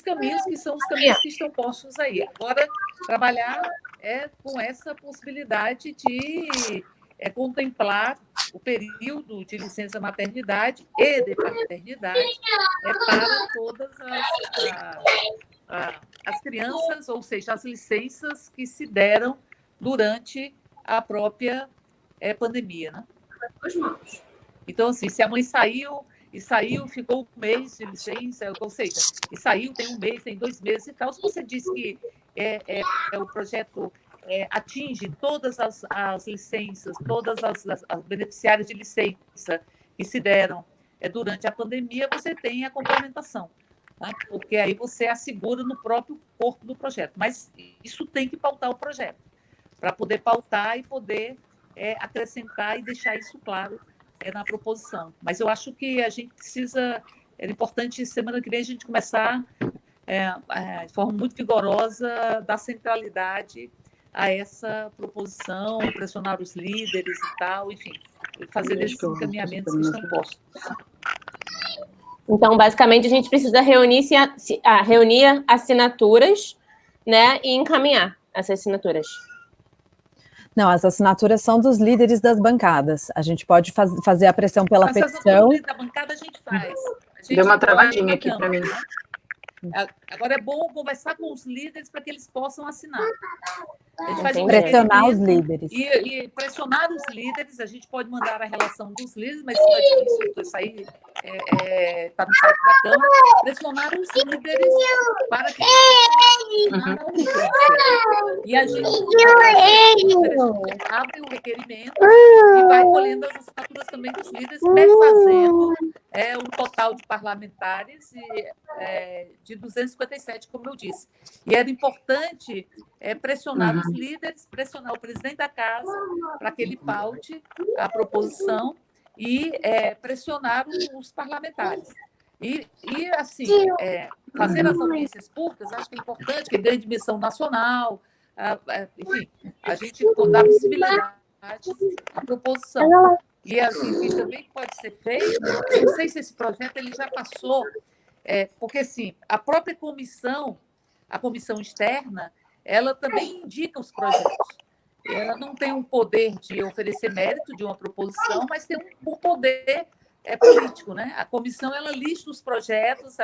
caminhos que são os caminhos que estão postos aí. Agora, trabalhar com essa possibilidade de contemplar o período de licença maternidade e de paternidade para todas as crianças, ou seja, as licenças que se deram durante a própria pandemia, né? Então, assim, se a mãe saiu, ficou um mês de licença, ou seja, e saiu, tem um mês, tem 2 meses e tal. Se você diz que o projeto atinge todas as licenças, todas as beneficiárias de licença que se deram durante a pandemia, você tem a complementação, tá? Porque aí você assegura no próprio corpo do projeto. Mas isso tem que pautar o projeto, para poder pautar e poder acrescentar e deixar isso claro na proposição. Mas eu acho que a gente precisa, é importante, semana que vem, a gente começar de forma muito vigorosa, dar centralidade a essa proposição, pressionar os líderes e tal, enfim, fazer esses encaminhamentos que estão postos. Então, basicamente, a gente precisa reunir assinaturas, né, e encaminhar essas assinaturas. Não, as assinaturas são dos líderes das bancadas. A gente pode fazer a pressão pela petição. Mas da bancada a gente faz. Deu uma travadinha aqui para mim. Agora é bom conversar com os líderes para que eles possam assinar. A gente faz pressionar os líderes. E pressionar os líderes, a gente pode mandar a relação dos líderes, mas isso é difícil, isso aí está no site da Câmara. Pressionar os líderes para que e a gente abre o requerimento e vai colhendo as assinaturas também dos líderes, fazendo um total de parlamentares de 257, como eu disse. E era importante pressionar os líderes, pressionar o presidente da casa para que ele paute a proposição e pressionar os parlamentares. E assim, fazer as audiências públicas, acho que é importante, que ganhe dimensão nacional, enfim, a gente dar visibilidade à proposição. E assim, que também pode ser feito, eu não sei se esse projeto ele já passou, porque assim, a própria comissão, a comissão externa, ela também indica os projetos. Ela não tem um poder de oferecer mérito de uma proposição, mas tem um poder político, né? A comissão ela lista os projetos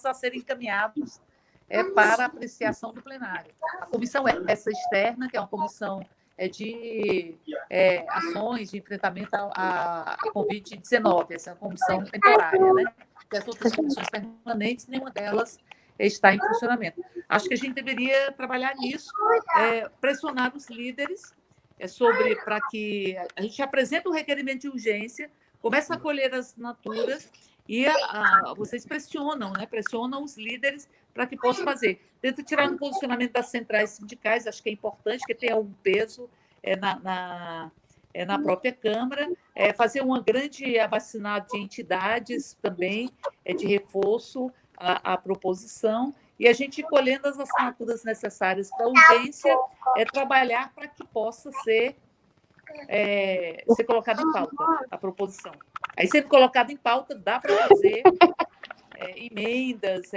a serem encaminhados para apreciação do plenário. A comissão essa externa, que é uma comissão de ações de enfrentamento à Covid-19, essa é uma comissão temporária, né? Porque as outras comissões permanentes, nenhuma delas está em funcionamento. Acho que a gente deveria trabalhar nisso, pressionar os líderes para que a gente apresente o requerimento de urgência, começa a colher as assinaturas e vocês pressionam, né? Pressionam os líderes para que possam fazer. Tenta tirar um posicionamento das centrais sindicais, acho que é importante, que tenha um peso na própria Câmara, fazer uma grande abacinada de entidades também, de reforço à proposição, e a gente colhendo as assinaturas necessárias para a urgência, trabalhar para que possa ser colocada em pauta a proposição. Aí, sendo colocada em pauta, dá para fazer emendas,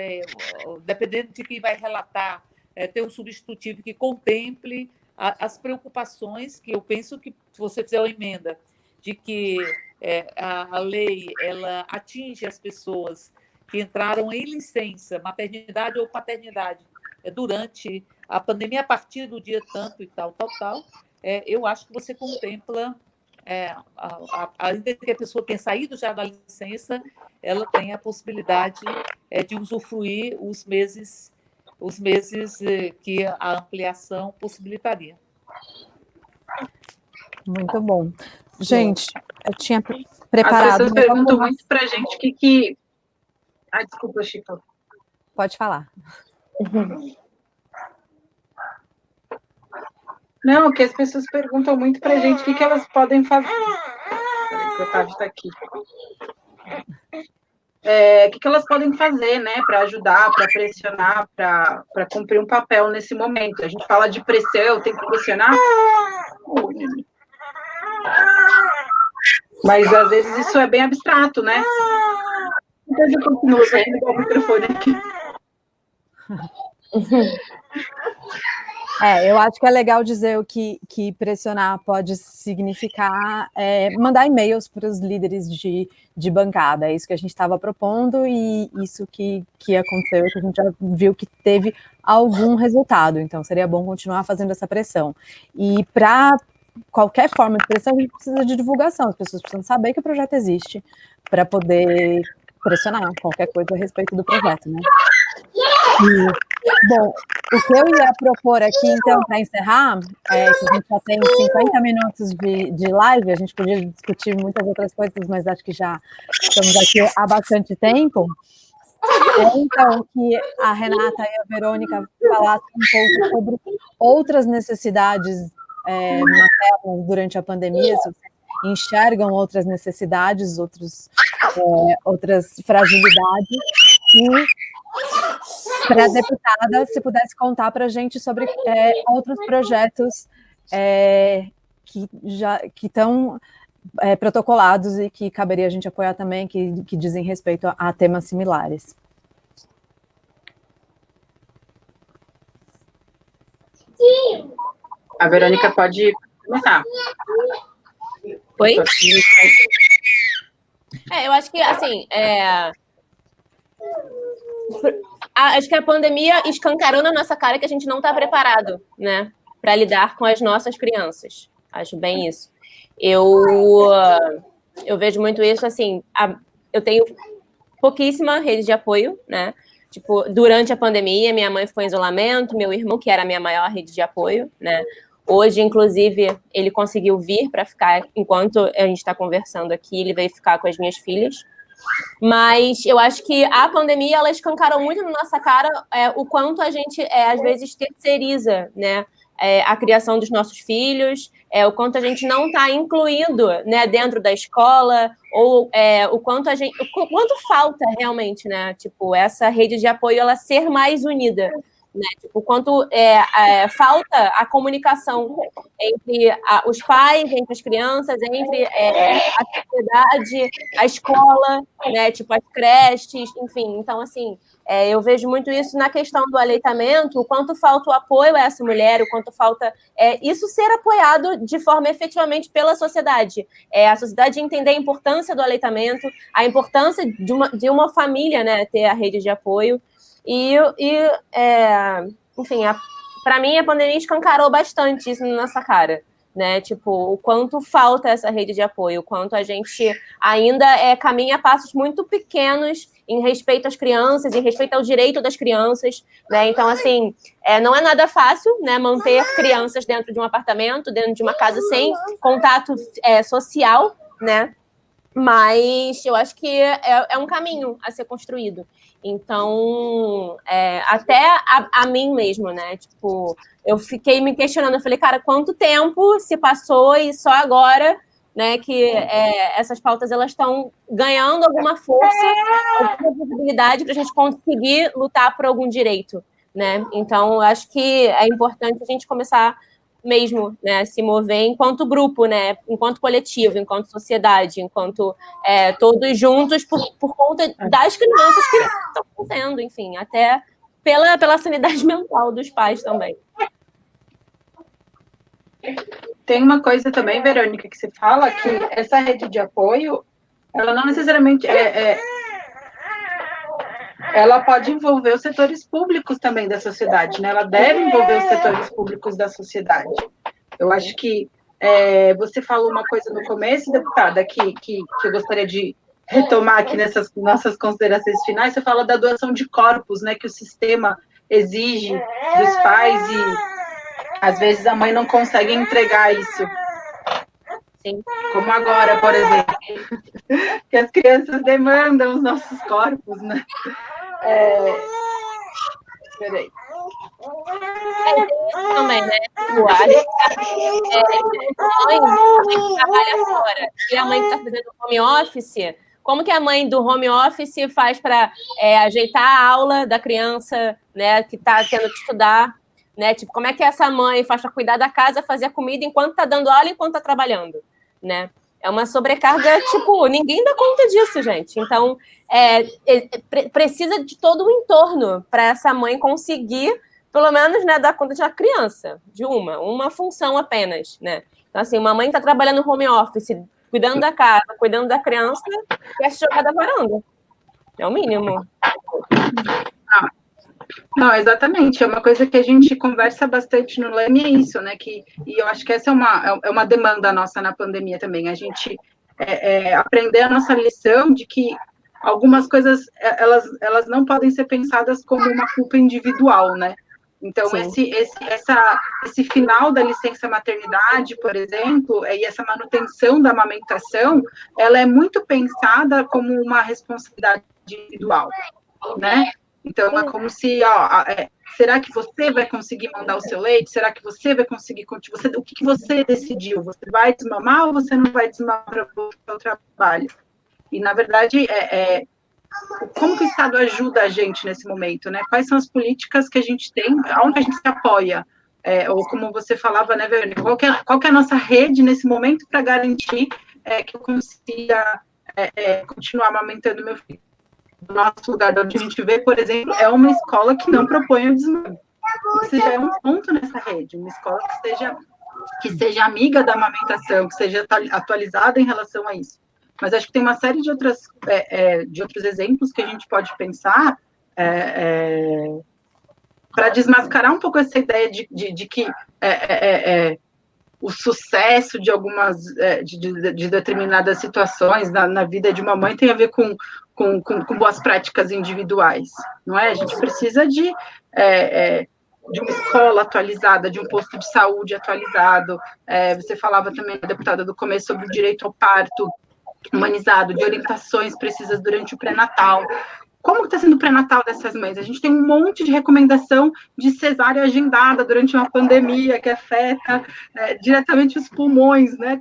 dependendo de quem vai relatar, ter um substitutivo que contemple as preocupações, que eu penso que, se você fizer uma emenda de que a lei ela atinge as pessoas que entraram em licença, maternidade ou paternidade, durante a pandemia, a partir do dia tanto e tal, eu acho que você contempla, ainda que a pessoa tenha saído já da licença, ela tem a possibilidade de usufruir os meses que a ampliação possibilitaria. Muito bom. Gente, eu tinha preparado... As pessoas perguntam muito para a gente que... Ah, desculpa, Chico. Pode falar. Não, que as pessoas perguntam muito para a gente o que elas podem fazer. Peraí, que o Otávio está aqui. O que elas podem fazer, né, para ajudar, para pressionar, para cumprir um papel nesse momento. A gente fala de pressão, tem que pressionar. Mas, às vezes, isso é bem abstrato, né? Depois eu continuo, vou ligar o microfone aqui. Eu acho que é legal dizer o que pressionar pode significar mandar e-mails para os líderes de bancada. É isso que a gente estava propondo e isso que aconteceu, que a gente já viu que teve algum resultado. Então, seria bom continuar fazendo essa pressão. E para qualquer forma de pressão, a gente precisa de divulgação. As pessoas precisam saber que o projeto existe para poder pressionar qualquer coisa a respeito do projeto, né? Bom, o que eu ia propor aqui, então, para encerrar, que a gente já tem 50 minutos de live, a gente podia discutir muitas outras coisas, mas acho que já estamos aqui há bastante tempo. Então, que a Renata e a Verônica falassem um pouco sobre outras necessidades maternas durante a pandemia, se vocês enxergam outras necessidades, outras fragilidades, e para a deputada, se pudesse contar para a gente sobre outros projetos que estão protocolados e que caberia a gente apoiar também, que dizem respeito a temas similares. A Verônica pode começar. Oi? Eu acho que, assim, acho que a pandemia escancarou na nossa cara que a gente não está preparado, né, para lidar com as nossas crianças. Acho bem isso. Eu vejo muito isso, assim, eu tenho pouquíssima rede de apoio, né? Tipo, durante a pandemia, minha mãe ficou em isolamento, meu irmão, que era a minha maior rede de apoio, né? Hoje, inclusive, ele conseguiu vir para ficar, enquanto a gente está conversando aqui, ele veio ficar com as minhas filhas. Mas eu acho que a pandemia, ela escancarou muito na nossa cara o quanto a gente, às vezes, terceiriza, né? A criação dos nossos filhos, o quanto a gente não está incluindo, né, dentro da escola, ou o quanto falta realmente, né, tipo, essa rede de apoio ela ser mais unida, né, tipo, o quanto falta a comunicação entre os pais, entre as crianças, entre a sociedade, a escola, né, tipo, as creches, enfim, então, assim, eu vejo muito isso na questão do aleitamento, o quanto falta o apoio a essa mulher, o quanto falta isso ser apoiado de forma efetivamente pela sociedade. A sociedade entender a importância do aleitamento, a importância de uma família, né, ter a rede de apoio. Enfim, para mim a pandemia escancarou bastante isso na nossa cara, né? Tipo, o quanto falta essa rede de apoio, o quanto a gente ainda caminha a passos muito pequenos em respeito às crianças, em respeito ao direito das crianças, né? Então, assim, não é nada fácil, né, manter crianças dentro de um apartamento, dentro de uma casa sem contato social, né? Mas eu acho que é um caminho a ser construído. Então, até a mim mesmo, né? Tipo, eu fiquei me questionando, eu falei, cara, quanto tempo se passou e só agora, né, que essas pautas elas estão ganhando alguma força, alguma visibilidade para a gente conseguir lutar por algum direito, né? Então, eu acho que é importante a gente começar mesmo, né, se mover enquanto grupo, né, enquanto coletivo, enquanto sociedade, enquanto todos juntos por conta das crianças que estão fazendo, enfim, até pela sanidade mental dos pais também. Tem uma coisa também, Verônica, que você fala que essa rede de apoio, ela não necessariamente ela pode envolver os setores públicos também da sociedade, né? Ela deve envolver os setores públicos da sociedade. Eu acho que você falou uma coisa no começo, deputada, que eu gostaria de retomar aqui nessas nossas considerações finais. Você fala da doação de corpos, né? Que o sistema exige dos pais e às vezes a mãe não consegue entregar isso. Sim. Como agora, por exemplo, que as crianças demandam os nossos corpos, né? Peraí. Também, né? A mãe que trabalha fora e a mãe que está fazendo home office, como que a mãe do home office faz para ajeitar a aula da criança, né, que está tendo que estudar, né? Tipo, como é que essa mãe faz para cuidar da casa, fazer a comida enquanto está dando aula, enquanto está trabalhando, né? É uma sobrecarga, tipo, ninguém dá conta disso, gente. Então, precisa de todo o entorno para essa mãe conseguir, pelo menos, né, dar conta de uma criança, de uma função apenas, né? Então, assim, uma mãe está trabalhando no home office, cuidando da casa, cuidando da criança, quer se jogar da varanda. É o mínimo. Não, exatamente. É uma coisa que a gente conversa bastante no Leme, é isso, né? E eu acho que essa é uma demanda nossa na pandemia também. A gente aprender a nossa lição de que algumas coisas, elas não podem ser pensadas como uma culpa individual, né? Então, esse final da licença maternidade, por exemplo, e essa manutenção da amamentação, ela é muito pensada como uma responsabilidade individual, né? Então, é como se, será que você vai conseguir mandar o seu leite? Será que você vai conseguir? O que você decidiu? Você vai desmamar ou você não vai desmamar para o seu trabalho? E, na verdade, como que o Estado ajuda a gente nesse momento, né? Quais são as políticas que a gente tem, aonde a gente se apoia? Ou como você falava, né, Verônica, qual que é a nossa rede nesse momento para garantir que eu consiga continuar amamentando meu filho? O nosso lugar onde a gente vê, por exemplo, é uma escola que não propõe o desmame. Isso já é um ponto nessa rede, uma escola que seja amiga da amamentação, que seja atualizada em relação a isso. Mas acho que tem uma série de outros exemplos que a gente pode pensar para desmascarar um pouco essa ideia de que o sucesso de algumas de determinadas situações na vida de uma mãe tem a ver com boas práticas individuais, não é? A gente precisa de uma escola atualizada, de um posto de saúde atualizado. Você falava também, deputada, do começo, sobre o direito ao parto humanizado, de orientações precisas durante o pré-natal. Como está sendo o pré-natal dessas mães? A gente tem um monte de recomendação de cesárea agendada durante uma pandemia que afeta diretamente os pulmões, né?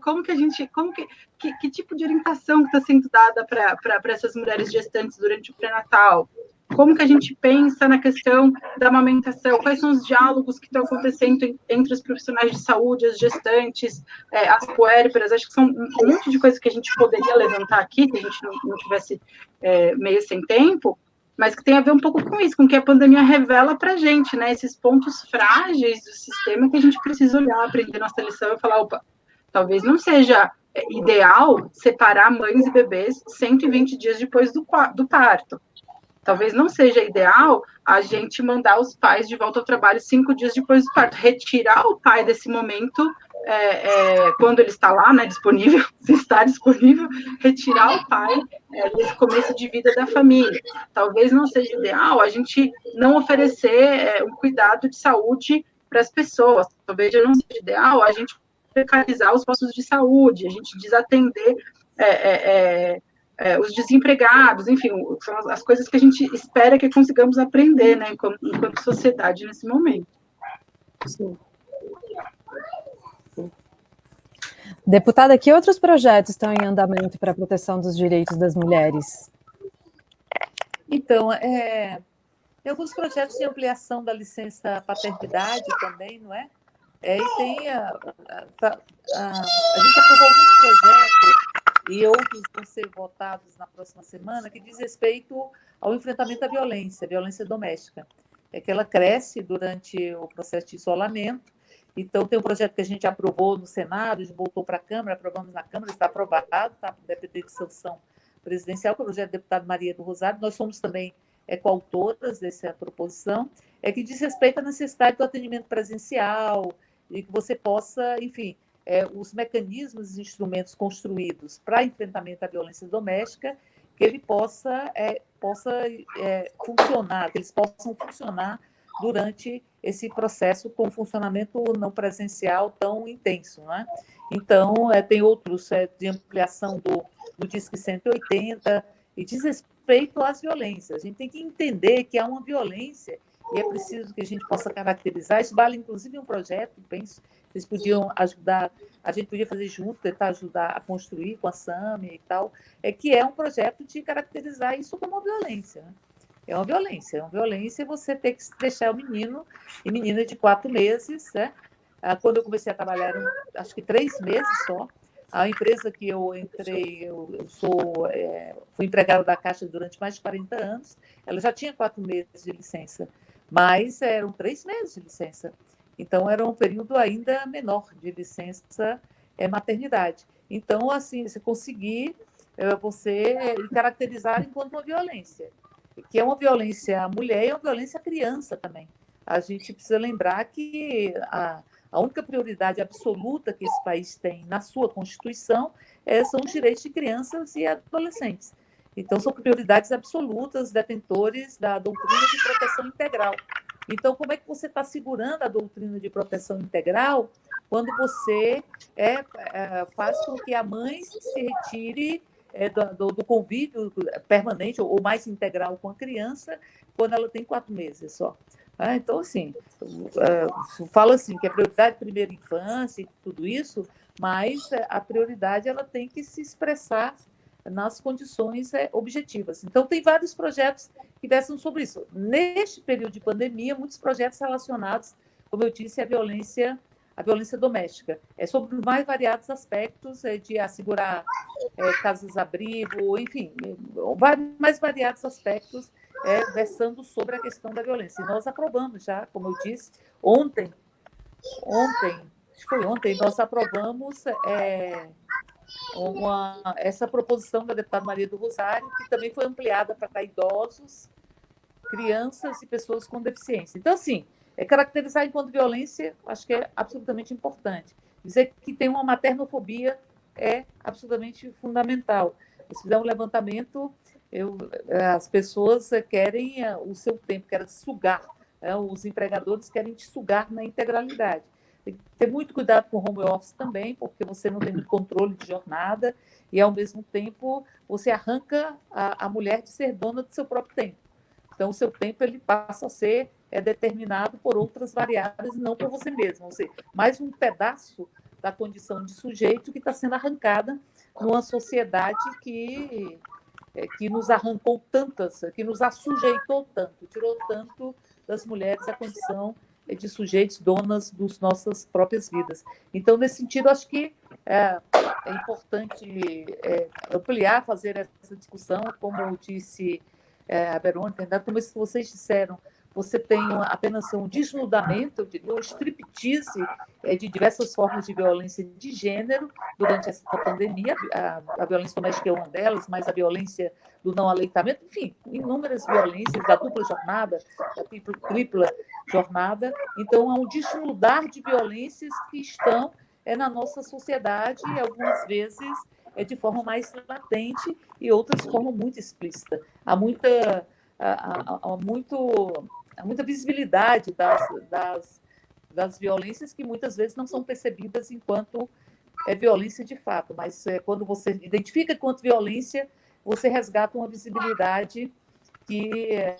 Que tipo de orientação está sendo dada para essas mulheres gestantes durante o pré-natal? Como que a gente pensa na questão da amamentação? Quais são os diálogos que estão acontecendo entre os profissionais de saúde, as gestantes, as puérperas? Acho que são um monte de coisas que a gente poderia levantar aqui, se a gente não tivesse meio sem tempo, mas que tem a ver um pouco com isso, com o que a pandemia revela para a gente, né? Esses pontos frágeis do sistema que a gente precisa olhar, aprender nossa lição e falar, opa, talvez não seja ideal separar mães e bebês 120 dias depois do parto. Talvez não seja ideal a gente mandar os pais de volta ao trabalho 5 dias depois do parto, retirar o pai desse momento, quando ele está lá, né, disponível, se está disponível, retirar o pai desse começo de vida da família. Talvez não seja ideal a gente não oferecer um cuidado de saúde para as pessoas. Talvez não seja ideal a gente precarizar os postos de saúde, a gente desatender os desempregados, enfim, são as coisas que a gente espera que consigamos aprender, né, enquanto sociedade nesse momento. Sim. Deputada, que outros projetos estão em andamento para a proteção dos direitos das mulheres? Então, tem alguns projetos de ampliação da licença paternidade também, não é? E tem a gente aprovou alguns projetos e outros vão ser votados na próxima semana, que diz respeito ao enfrentamento à violência doméstica. É que ela cresce durante o processo de isolamento. Então, tem um projeto que a gente aprovou no Senado, a gente voltou para a Câmara, aprovamos na Câmara, está aprovado, está dependendo de sanção presidencial, que é o projeto do deputado Maria do Rosário. Nós somos também coautoras dessa proposição, que diz respeito à necessidade do atendimento presencial, e que você possa, enfim, os mecanismos e instrumentos construídos para enfrentamento à violência doméstica, que ele possa funcionar, que eles possam funcionar durante esse processo com funcionamento não presencial tão intenso, né? Então, tem outros de ampliação do Disque 180 e diz respeito às violências. A gente tem que entender que há uma violência e é preciso que a gente possa caracterizar. Isso vale, inclusive, um projeto, penso, vocês podiam ajudar, a gente podia fazer junto, tentar ajudar a construir com a SAMI e tal, que é um projeto de caracterizar isso como uma violência, né? É uma violência você ter que deixar o menino e menina de 4 meses, né? Quando eu comecei a trabalhar, acho que 3 meses só, a empresa que eu entrei, fui empregada da Caixa durante mais de 40 anos, ela já tinha 4 meses de licença, mas eram 3 meses de licença. Então, era um período ainda menor de licença maternidade. Então, assim, se conseguir você caracterizar enquanto uma violência, que é uma violência à mulher e uma violência à criança também. A gente precisa lembrar que a única prioridade absoluta que esse país tem na sua Constituição são os direitos de crianças e adolescentes. Então, são prioridades absolutas, detentores da doutrina de proteção integral. Então, como é que você está segurando a doutrina de proteção integral quando você faz com que a mãe se retire do convívio permanente ou mais integral com a criança quando ela tem 4 meses só? Então, assim, fala assim que a prioridade primeira infância e tudo isso, mas a prioridade ela tem que se expressar nas condições objetivas. Então, tem vários projetos que versam sobre isso. Neste período de pandemia, muitos projetos relacionados, como eu disse, à violência doméstica. É sobre os mais variados aspectos de assegurar casas-abrigo, enfim, mais variados aspectos versando sobre a questão da violência. E nós aprovamos já, como eu disse, ontem, acho que foi ontem, nós aprovamos essa proposição da deputada Maria do Rosário, que também foi ampliada para idosos, crianças e pessoas com deficiência. Então, assim, caracterizar enquanto violência, acho que é absolutamente importante. Dizer que tem uma maternofobia é absolutamente fundamental. Se fizer um levantamento, as pessoas querem o seu tempo, querem sugar, os empregadores querem te sugar na integralidade. Tem que ter muito cuidado com o home office também, porque você não tem muito controle de jornada e, ao mesmo tempo, você arranca a mulher de ser dona do seu próprio tempo. Então, o seu tempo ele passa a ser determinado por outras variáveis, não por você mesmo. Ou seja, mais um pedaço da condição de sujeito que está sendo arrancada numa sociedade que nos arrancou tantas, que nos assujeitou tanto, tirou tanto das mulheres a condição de sujeitos donas das nossas próprias vidas. Então, nesse sentido, acho que é importante ampliar, fazer essa discussão, como disse a Verônica, como vocês disseram, você tem apenas um desnudamento, eu diria, um striptease de diversas formas de violência de gênero durante essa pandemia. A violência doméstica é uma delas, mas a violência do não aleitamento, enfim, inúmeras violências, da dupla jornada, da tripla jornada. Então, há um desnudar de violências que estão na nossa sociedade, e algumas vezes de forma mais latente e outras de forma muito explícita. Há muita visibilidade das violências que muitas vezes não são percebidas enquanto violência de fato, mas quando você identifica enquanto violência, você resgata uma visibilidade que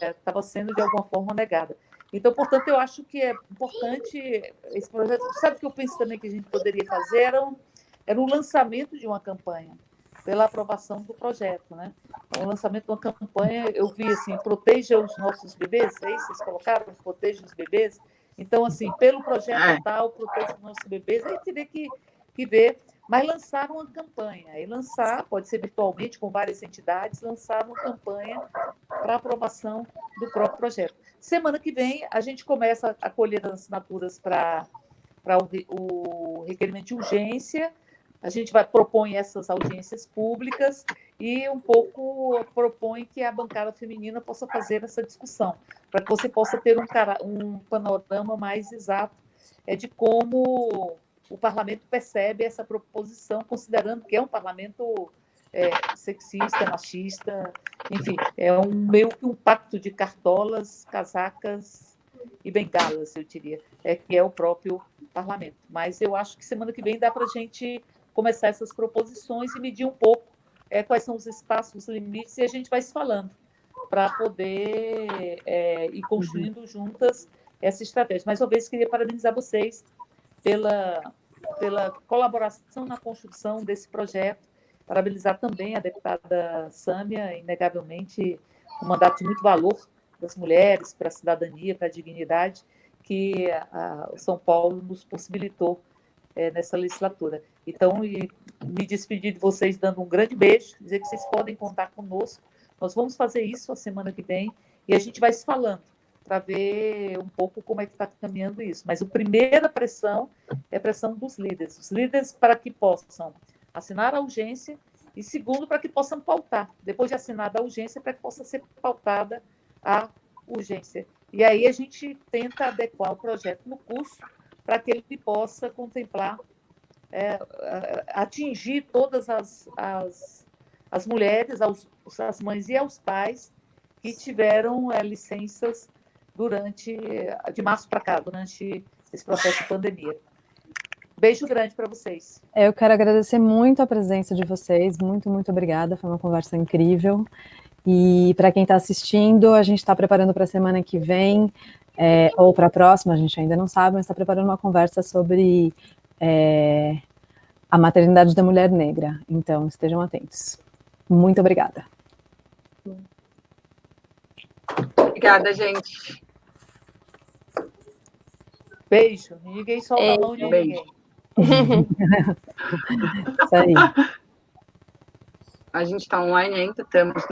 estava sendo de alguma forma negada. Então, portanto, eu acho que é importante esse projeto. Sabe o que eu penso também que a gente poderia fazer? Era o lançamento de uma campanha pela aprovação do projeto, né? O lançamento de uma campanha, eu vi assim, proteja os nossos bebês, aí vocês colocaram, proteja os bebês. Então, assim, pelo projeto tal, proteja os nossos bebês, aí teria que ver, mas lançaram uma campanha, e lançar, pode ser virtualmente, com várias entidades, lançaram uma campanha para aprovação do próprio projeto. Semana que vem, a gente começa a colher as assinaturas para o requerimento de urgência. A gente propõe essas audiências públicas e um pouco propõe que a bancada feminina possa fazer essa discussão, para que você possa ter um panorama mais exato de como o parlamento percebe essa proposição, considerando que é um parlamento sexista, machista, enfim, é meio que um pacto de cartolas, casacas e bengalas, eu diria, que é o próprio parlamento. Mas eu acho que semana que vem dá para a gente começar essas proposições e medir um pouco quais são os espaços, os limites, e a gente vai se falando para poder ir construindo juntas essa estratégia. Mais uma vez, queria parabenizar vocês pela colaboração na construção desse projeto, parabenizar também a deputada Sâmia, inegavelmente um mandato de muito valor das mulheres, para a cidadania, para a dignidade, que o São Paulo nos possibilitou nessa legislatura. Então, me despedir de vocês dando um grande beijo, dizer que vocês podem contar conosco. Nós vamos fazer isso a semana que vem e a gente vai se falando para ver um pouco como é que está caminhando isso. Mas a primeira pressão é a pressão dos líderes. Os líderes para que possam assinar a urgência e, segundo, para que possam pautar. Depois de assinada a urgência, para que possa ser pautada a urgência. E aí a gente tenta adequar o projeto no curso para que ele possa contemplar, atingir todas às mulheres, às mães e aos pais que tiveram licenças de março para cá, durante esse processo de pandemia. Beijo grande para vocês. Eu quero agradecer muito a presença de vocês, muito, muito obrigada, foi uma conversa incrível. E para quem está assistindo, a gente está preparando para a semana que vem, ou para a próxima, a gente ainda não sabe, mas está preparando uma conversa sobre a maternidade da mulher negra. Então, estejam atentos. Muito obrigada. Obrigada, gente. Beijo. Ninguém solta a mão de ninguém. Isso aí. A gente está online ainda, estamos.